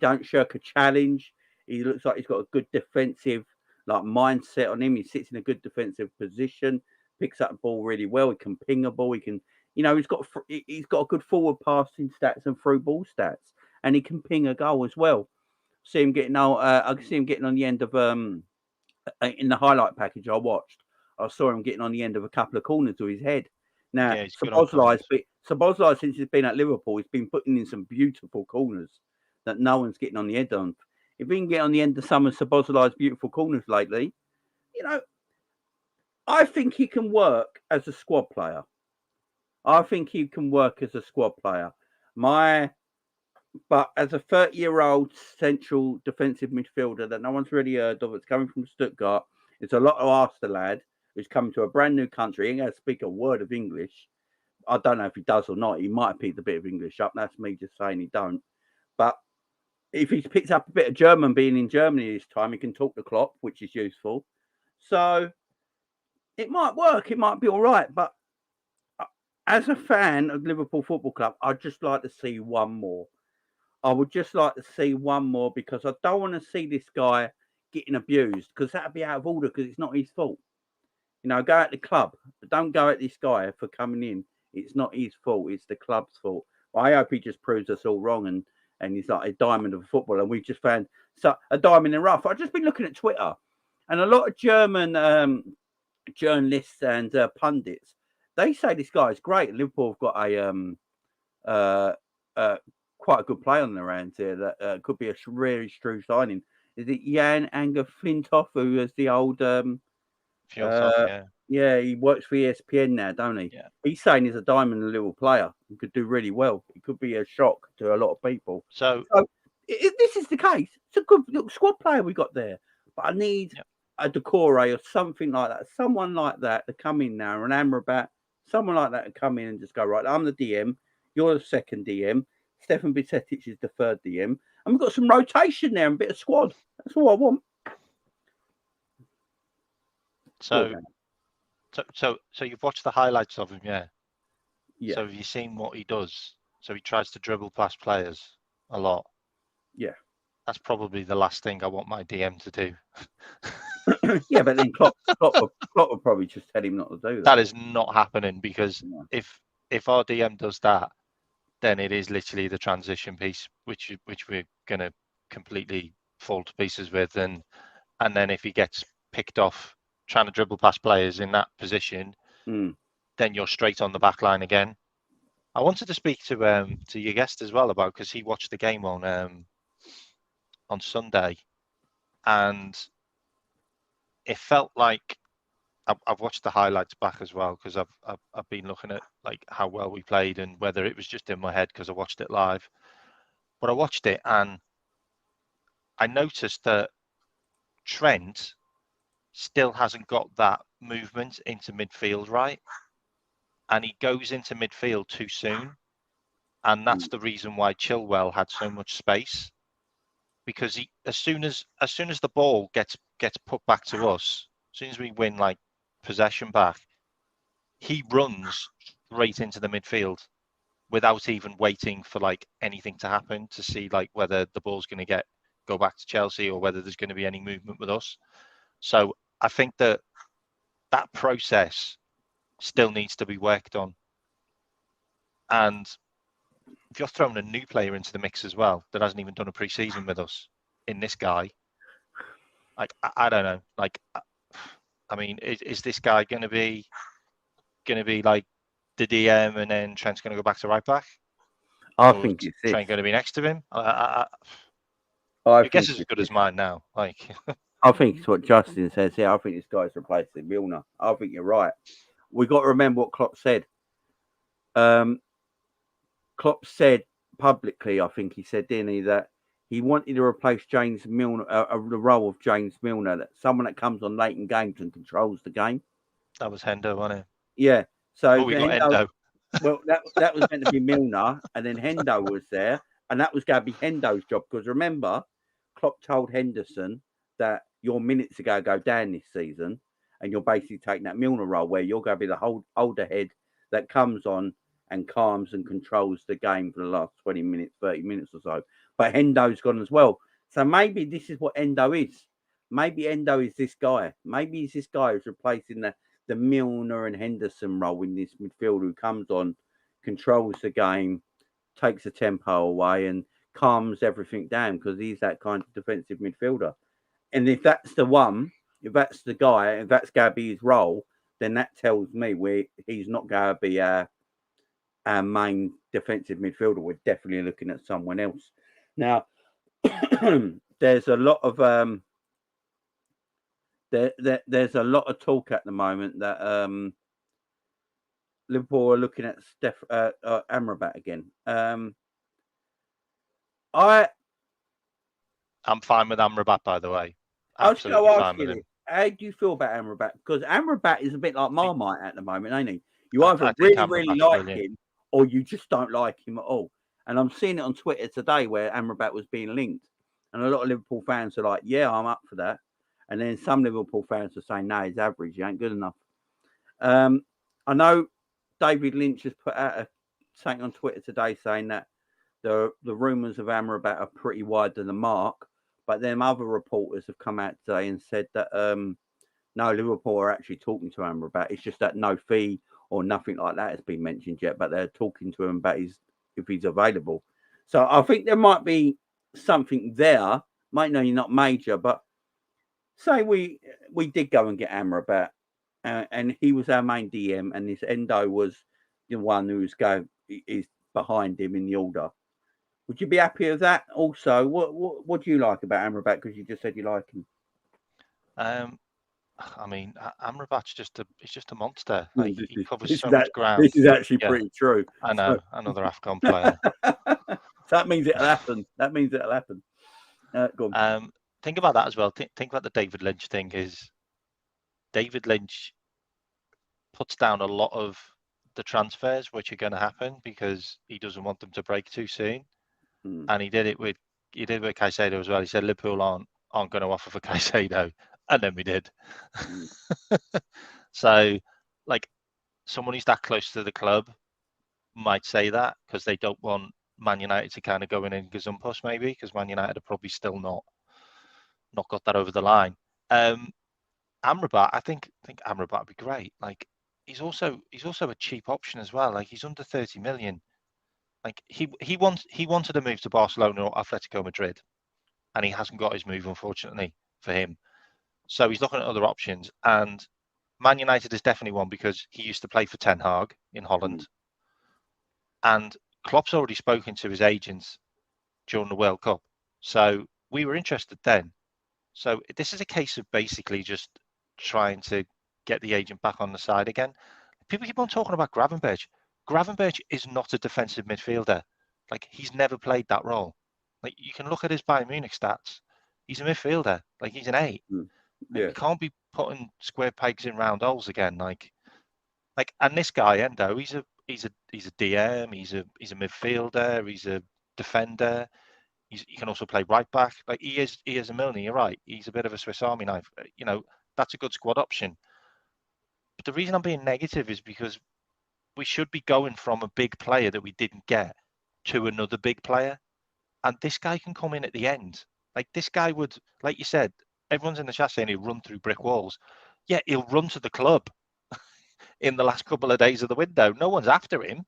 don't shirk a challenge. He looks like he's got a good defensive mindset on him. He sits in a good defensive position, picks up the ball really well. He can ping a ball. He can, he's got a good forward passing stats and through ball stats, and he can ping a goal as well. See him getting I can see him getting on the end of in the highlight package I watched. I saw him getting on the end of a couple of corners to his head. Now, Szoboszlai, since he's been at Liverpool, he's been putting in some beautiful corners that no one's getting on the end on. If we can get on the end of some of Szoboszlai's beautiful corners lately, I think he can work as a squad player. But as a 30-year-old central defensive midfielder that no one's really heard of, it's coming from Stuttgart. It's a lot of Arsenal lad who's come to a brand new country. He ain't going to speak a word of English. I don't know if he does or not. He might have picked a bit of English up. That's me just saying he don't. But if he's picked up a bit of German being in Germany this time, he can talk the Klopp, which is useful. So it might work. It might be all right. But as a fan of Liverpool Football Club, I'd just like to see one more. I would just like to see one more because I don't want to see this guy getting abused, because that would be out of order, because it's not his fault. Go at the club, but don't go at this guy for coming in. It's not his fault. It's the club's fault. I hope he just proves us all wrong and he's like a diamond of football, and we've just found a diamond in the rough. I've just been looking at Twitter, and a lot of German journalists and pundits, they say this guy is great. Liverpool have got quite a good play on their hands here that could be a really true signing. Is it Jan Anger Flintoff, who is the old yeah, he works for ESPN now, don't he? Yeah. He's saying he's a diamond little player. He could do really well. He could be a shock to a lot of people. So if this is the case, it's a good little squad player we got there. But I need a Doucoure or something like that. Someone like that to come in now, an Amrabat, someone like that to come in and just go, right, I'm the DM, you're the second DM, Stefan Bicetic is the third DM, and we've got some rotation there and a bit of squad. That's all I want. So you've watched the highlights of him, yeah? Yeah. So have you seen what he does? So he tries to dribble past players a lot. Yeah. That's probably the last thing I want my DM to do. Yeah, but then Klopp will probably just tell him not to do that. That is not happening, because if our DM does that, then it is literally the transition piece, which we're going to completely fall to pieces with. And then if he gets picked off trying to dribble past players in that position, then you're straight on the back line again. I wanted to speak to your guest as well about, because he watched the game on Sunday, and it felt like I've watched the highlights back as well because I've been looking at like how well we played and whether it was just in my head because I watched it live. But I watched it and I noticed that Trent still hasn't got that movement into midfield right, and he goes into midfield too soon, and that's the reason why Chilwell had so much space, because he as soon as the ball gets put back to us, as soon as we win like possession back, he runs straight into the midfield without even waiting for like anything to happen to see like whether the ball's going to go back to Chelsea or whether there's going to be any movement with us. So I think that process still needs to be worked on. And if you're throwing a new player into the mix as well that hasn't even done a pre-season with us in this guy, like I don't know, like I mean, is this guy going to be like the DM and then Trent's going to go back to right back? I think it's Trent going to be next to him. I guess it's as good as mine now. Like, I think it's what Justin says here. I think this guy's replacing Milner. I think you're right. We got to remember what Klopp said. Klopp said publicly, I think he said, didn't he, that he wanted to replace James Milner, the role of James Milner, that someone that comes on late in games and controls the game. That was Endo, wasn't it? Yeah. So we got Endo. Well, that was meant to be Milner, and then Hendo was there, and that was going to be Hendo's job. Because remember, Klopp told Henderson that your minutes are going to go down this season, and you're basically taking that Milner role where you're going to be the whole older head that comes on and calms and controls the game for the last 20 minutes, 30 minutes or so. But Hendo's gone as well. So maybe this is what Endo is. Maybe Endo is this guy. Maybe he's this guy who's replacing the Milner and Henderson role in this midfield, who comes on, controls the game, takes the tempo away and calms everything down, because he's that kind of defensive midfielder. And if that's the one, if that's the guy, if that's going to be his role, then that tells me he's not going to be our main defensive midfielder. We're definitely looking at someone else. Now, there's a lot of there's a lot of talk at the moment that Liverpool are looking at Amrabat again. I'm fine with Amrabat, by the way. Absolutely fine with him. How do you feel about Amrabat? Because Amrabat is a bit like Marmite at the moment, ain't he? You either really like him or you just don't like him at all. And I'm seeing it on Twitter today where Amrabat was being linked. And a lot of Liverpool fans are like, yeah, I'm up for that. And then some Liverpool fans are saying, no, he's average. He ain't good enough. I know David Lynch has put out something on Twitter today saying that the rumours of Amrabat are pretty wide of the mark. But then other reporters have come out today and said that, no, Liverpool are actually talking to Amrabat. It's just that no fee or nothing like that has been mentioned yet. But they're talking to him about if he's available. So I think there might be something there. Might know you're not major, but say we did go and get Amrabat, and he was our main DM, and this Endo was the one who's is behind him in the order. Would you be happy with that? Also, what do you like about Amrabat? Because you just said you like him. I mean, Amrabat's just a monster. Like, he covers so much ground. This is actually pretty true. I know, another AFCON player. That means it'll happen. Go on. Think about that as well. Think about the David Lynch thing. Is David Lynch puts down a lot of the transfers which are going to happen because he doesn't want them to break too soon. And he did it with Caicedo as well. He said Liverpool aren't going to offer for Caicedo, and then we did. So, like, someone who's that close to the club might say that because they don't want Man United to kind of go in and gazump us, maybe, because Man United are probably still not got that over the line. Amrabat, I think Amrabat would be great. Like, he's also a cheap option as well. Like, he's under 30 million. Like, he wanted to move to Barcelona or Atletico Madrid, and he hasn't got his move, unfortunately, for him. So he's looking at other options, and Man United is definitely one because he used to play for Ten Hag in Holland, and Klopp's already spoken to his agents during the World Cup. So we were interested then, So this is a case of basically just trying to get the agent back on the side again. People keep on talking about Gravenberch. Gravenberch is not a defensive midfielder. Like, he's never played that role. Like, you can look at his Bayern Munich stats. He's a midfielder. Like, he's an 8. Like, Yeah. we can't be putting square pegs in round holes again. Like, and this guy Endo, he's a DM. He's a midfielder. He's a defender. He can also play right back. Like, he is a Milner. You're right. He's a bit of a Swiss Army knife. You know, that's a good squad option. But the reason I'm being negative is because we should be going from a big player that we didn't get to another big player. And this guy can come in at the end. Like, this guy would, like you said, everyone's in the chat saying he'll run through brick walls. Yeah, he'll run to the club in the last couple of days of the window. No one's after him.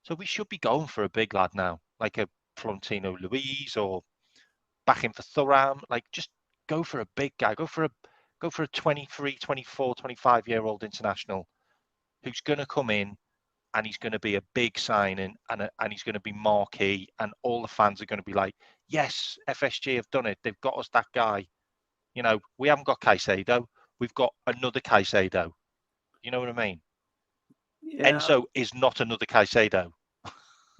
So we should be going for a big lad now, like a Florentino Luis or back in for Thuram. Like, just go for a big guy. Go for a 23, 24, 25-year-old international who's going to come in and he's going to be a big signing and he's going to be marquee, and all the fans are going to be like, yes, FSG have done it. They've got us that guy. You know, we haven't got Caicedo. We've got another Caicedo. You know what I mean? Yeah. Enzo is not another Caicedo.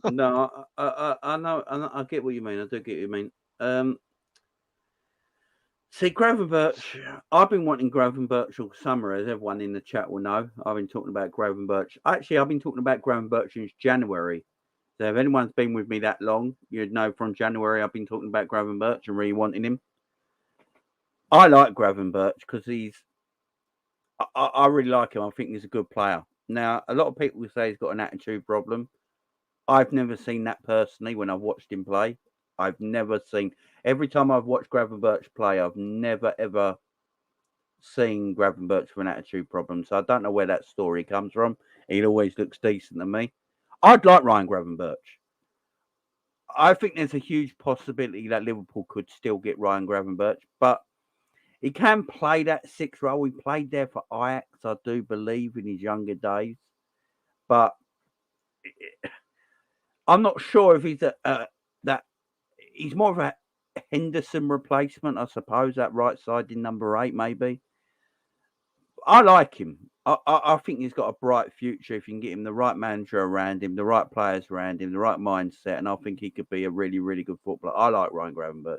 No, I know. I get what you mean. I do get what you mean. See, Gravenberch, I've been wanting Gravenberch all summer, as everyone in the chat will know. I've been talking about Gravenberch. Actually, I've been talking about Gravenberch since January. So if anyone's been with me that long, you'd know from January I've been talking about Gravenberch and really wanting him. I like Gravenberch because I really like him. I think he's a good player. Now, a lot of people say he's got an attitude problem. I've never seen that personally when I've watched him play. I've never seen, every time I've watched Gravenberch play, I've never, ever seen Gravenberch with an attitude problem. So I don't know where that story comes from. He always looks decent to me. I'd like Ryan Gravenberch. I think there's a huge possibility that Liverpool could still get Ryan Gravenberch, but he can play that 6th role. He played there for Ajax, I do believe, in his younger days. But I'm not sure if he's that he's more of a Henderson replacement, I suppose, that right side in number 8, maybe. I like him. I think he's got a bright future if you can get him the right manager around him, the right players around him, the right mindset, and I think he could be a really, really good footballer. I like Ryan Gravenberch.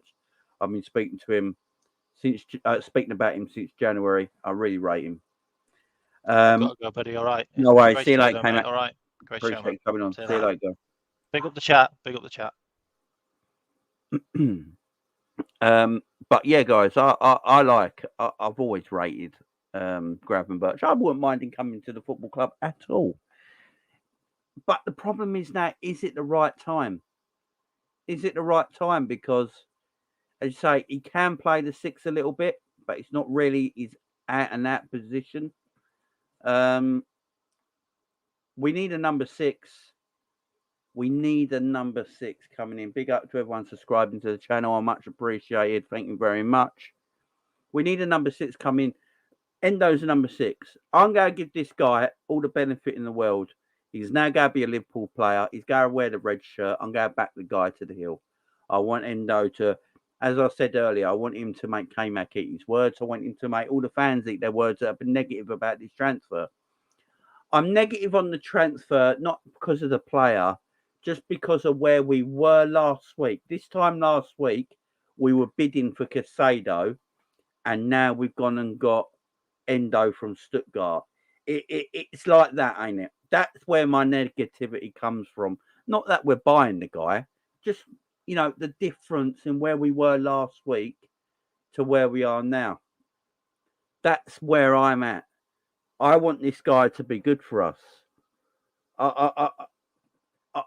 I've been speaking to him since speaking about him since January. I really rate him. Got to go, buddy. All right. No way. Great See you show later. though, mate. All right. Great show, Appreciate man. you coming on. See you See you later. later. Big up the chat. Big up the chat. But yeah, guys, I've always rated Gravenberch. I wouldn't mind him coming to the football club at all. But the problem is now, is it the right time? Is it the right time? Because, as you say, he can play the 6 a little bit, but it's not really his out and out position. We need a number 6. We need a number 6 coming in. Big up to everyone subscribing to the channel. I'm much appreciated. Thank you very much. We need a number 6 coming. Endo's a number 6. I'm going to give this guy all the benefit in the world. He's now going to be a Liverpool player. He's going to wear the red shirt. I'm going to back the guy to the hill. I want Endo to, as I said earlier, I want him to make K-Mac eat his words. I want him to make all the fans eat their words that have been negative about this transfer. I'm negative on the transfer, not because of the player, just because of where we were last week. This time last week, we were bidding for Caicedo, and now we've gone and got Endo from Stuttgart. It's like that, ain't it? That's where my negativity comes from. Not that we're buying the guy, just, you know, the difference in where we were last week to where we are now. That's where I'm at. I want this guy to be good for us.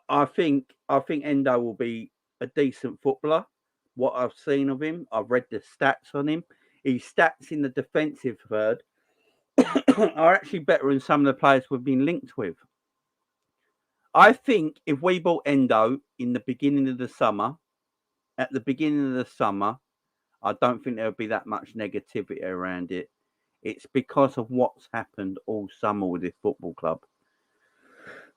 I think Endo will be a decent footballer. What I've seen of him, I've read the stats on him. His stats in the defensive third are actually better than some of the players we've been linked with. I think if we bought Endo in the beginning of the summer, I don't think there would be that much negativity around it. It's because of what's happened all summer with this football club.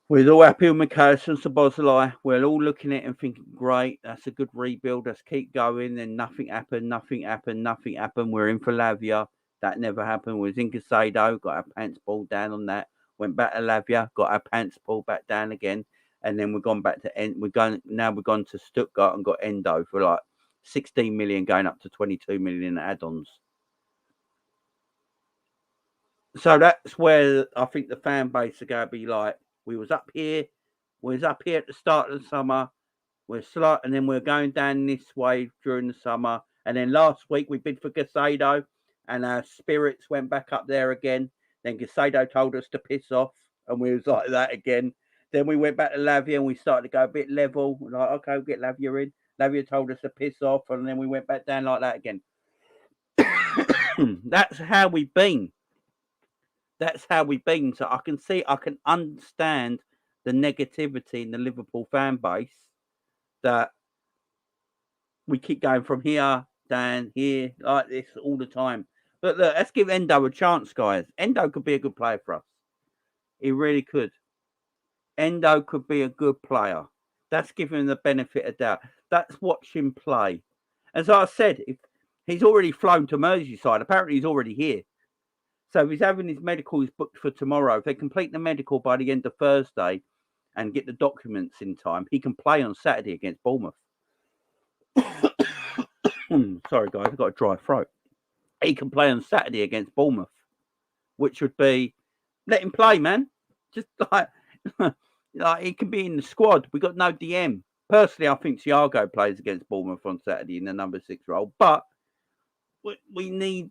We're all happy with McAllister and Szoboszlai. We're all looking at it and thinking, great, that's a good rebuild. Let's keep going. Then nothing happened. We're in for Lavia. That never happened. We was in Casado, got our pants pulled down on that. Went back to Lavia, got our pants pulled back down again. And then we've gone back to we've gone to Stuttgart and got Endo for like 16 million going up to 22 million add-ons. So that's where I think the fan base are going to be like, we was up here at the start of the summer, and then we're going down this way during the summer. And then last week we bid for Casado and our spirits went back up there again. Then Casado told us to piss off and we was like that again. Then we went back to Lavia and we started to go a bit level. We're like, okay, we'll get Lavia in. Lavia told us to piss off and then we went back down like that again. That's how we've been. So I can understand the negativity in the Liverpool fan base that we keep going from here, down here, like this all the time. But look, let's give Endo a chance, guys. Endo could be a good player for us. He really could. Endo could be a good player. That's giving him the benefit of doubt. That's watch him play. As I said, if he's already flown to Merseyside, apparently he's already here. So if he's having his medical, he's booked for tomorrow. If they complete the medical by the end of Thursday and get the documents in time, he can play on Saturday against Bournemouth. Sorry, guys, I've got a dry throat. He can play on Saturday against Bournemouth, which would be, let him play, man. Just like he can be in the squad. We got no DM. Personally, I think Thiago plays against Bournemouth on Saturday in the number 6 role, but we need.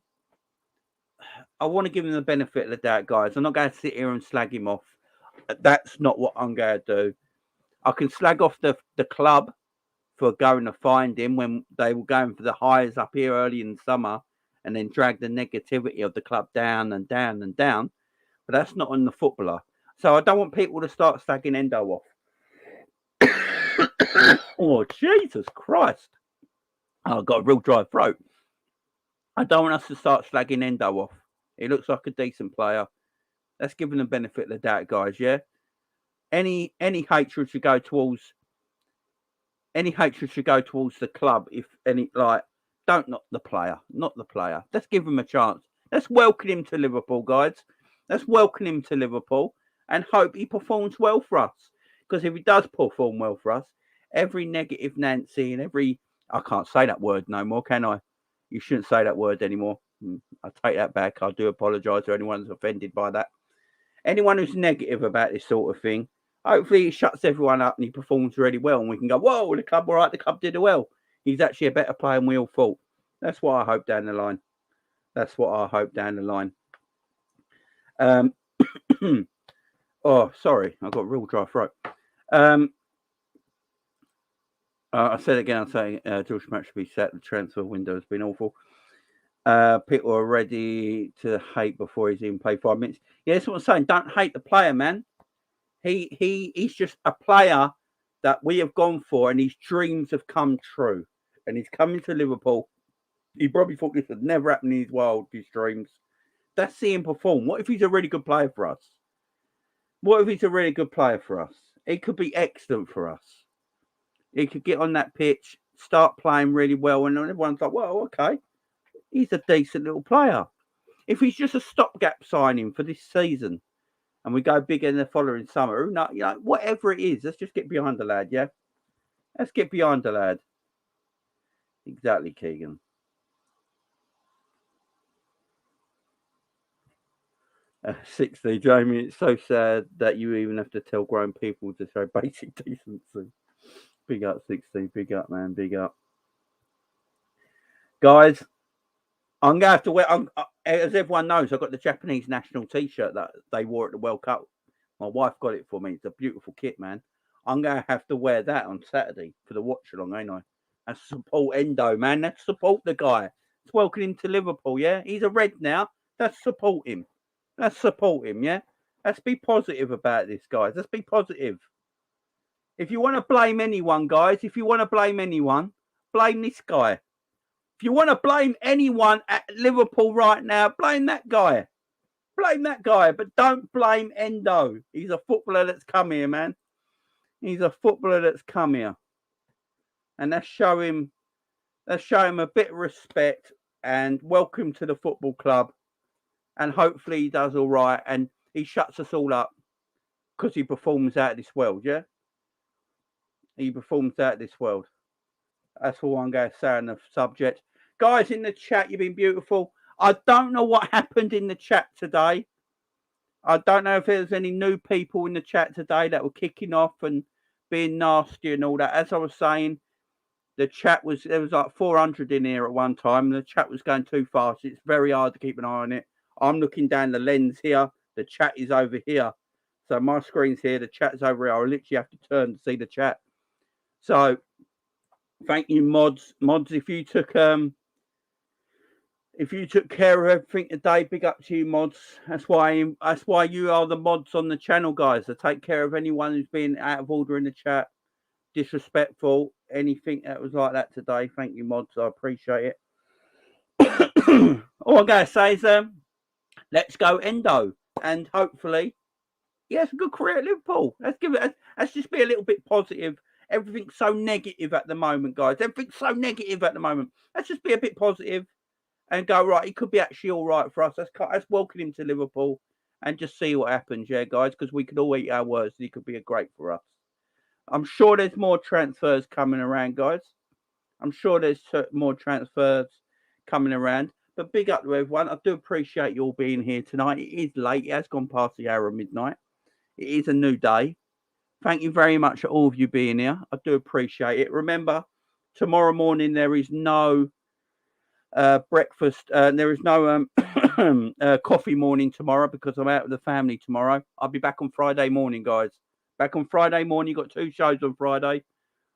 I want to give him the benefit of the doubt, guys. I'm not going to sit here and slag him off. That's not what I'm going to do. I can slag off the club for going to find him when they were going for the highs up here early in the summer and then drag the negativity of the club down and down and down. But that's not on the footballer. So I don't want people to start slagging Endo off. Oh, Jesus Christ. I've got a real dry throat. I don't want us to start slagging Endo off. He looks like a decent player. Let's give him the benefit of the doubt, guys, yeah? Any hatred should go towards the club. If any, like, don't knock the player. Not the player. Let's give him a chance. Let's welcome him to Liverpool, guys. Let's welcome him to Liverpool and hope he performs well for us. Because if he does perform well for us, every negative Nancy and every... I can't say that word no more, can I? You shouldn't say that word anymore. I take that back. I do apologise to anyone who's offended by that. Anyone who's negative about this sort of thing, hopefully he shuts everyone up and he performs really well and we can go, whoa, the club, all right, the club did well. He's actually a better player than we all thought. That's what I hope down the line. Oh, sorry. I've got a real dry throat. I said again, I'm saying George Match should be set. The transfer window has been awful. People are ready to hate before he's even played 5 minutes. Yeah, that's what I'm saying. Don't hate the player, man. He's just a player that we have gone for and his dreams have come true. And he's coming to Liverpool. He probably thought this would never happen in his wildest dreams. Let's see him perform. What if he's a really good player for us? He could be excellent for us. He could get on that pitch, start playing really well, and everyone's like, well, okay, he's a decent little player. If he's just a stopgap signing for this season and we go bigger in the following summer, whatever it is, let's just get behind the lad, yeah? Let's get behind the lad. Exactly, Keegan. 60, Jamie, it's so sad that you even have to tell grown people to show basic decency. Big up, 60. Big up, man. Big up. Guys, I'm going to have to wear... as everyone knows, I've got the Japanese national T-shirt that they wore at the World Cup. My wife got it for me. It's a beautiful kit, man. I'm going to have to wear that on Saturday for the watch-along, ain't I? That's support Endo, man. Let's support the guy. Let's welcome him to Liverpool, yeah? He's a Red now. Let's support him. Yeah? Let's be positive about this, guys. Let's be positive. If you want to blame anyone, guys, blame this guy. If you want to blame anyone at Liverpool right now, blame that guy. blame that guy, but don't blame Endo. He's a footballer that's come here, man. He's a footballer that's come here, and let's show him a bit of respect and welcome to the football club. And hopefully he does all right and he shuts us all up because he performs out of this world. Yeah, he performs out of this world. That's all I'm going to say on the subject. Guys in the chat, you've been beautiful. I don't know what happened in the chat today. I don't know if there's any new people in the chat today that were kicking off and being nasty and all that. As I was saying, there was like 400 in here at one time. And the chat was going too fast. It's very hard to keep an eye on it. I'm looking down the lens here. The chat is over here. So my screen's here. The chat's over here. I literally have to turn to see the chat. So thank you, mods. Mods, if you took care of everything today, big up to you, mods. That's why you are the mods on the channel, guys. To take care of anyone who's been out of order in the chat, disrespectful, anything that was like that today. Thank you, mods. I appreciate it. All I gotta say is, let's go Endo, and hopefully he has a good career at Liverpool. Let's just be a little bit positive. Everything's so negative at the moment, guys. Everything's so negative at the moment. Let's just be a bit positive and go, right, he could be actually all right for us. Let's welcome him to Liverpool and just see what happens, yeah, guys, because we could all eat our words and he could be a great for us. I'm sure there's more transfers coming around, guys. I'm sure there's more transfers coming around. But big up to everyone. I do appreciate you all being here tonight. It is late. It has gone past the hour of midnight. It is a new day. Thank you very much for all of you being here. I do appreciate it. Remember, tomorrow morning there is no breakfast. There is no coffee morning tomorrow because I'm out with the family tomorrow. I'll be back on Friday morning, guys. Back on Friday morning. You've got 2 shows on Friday.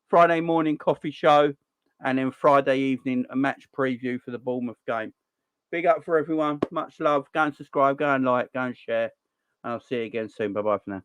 Friday morning coffee show, and then Friday evening a match preview for the Bournemouth game. Big up for everyone. Much love. Go and subscribe. Go and like. Go and share. And I'll see you again soon. Bye-bye for now.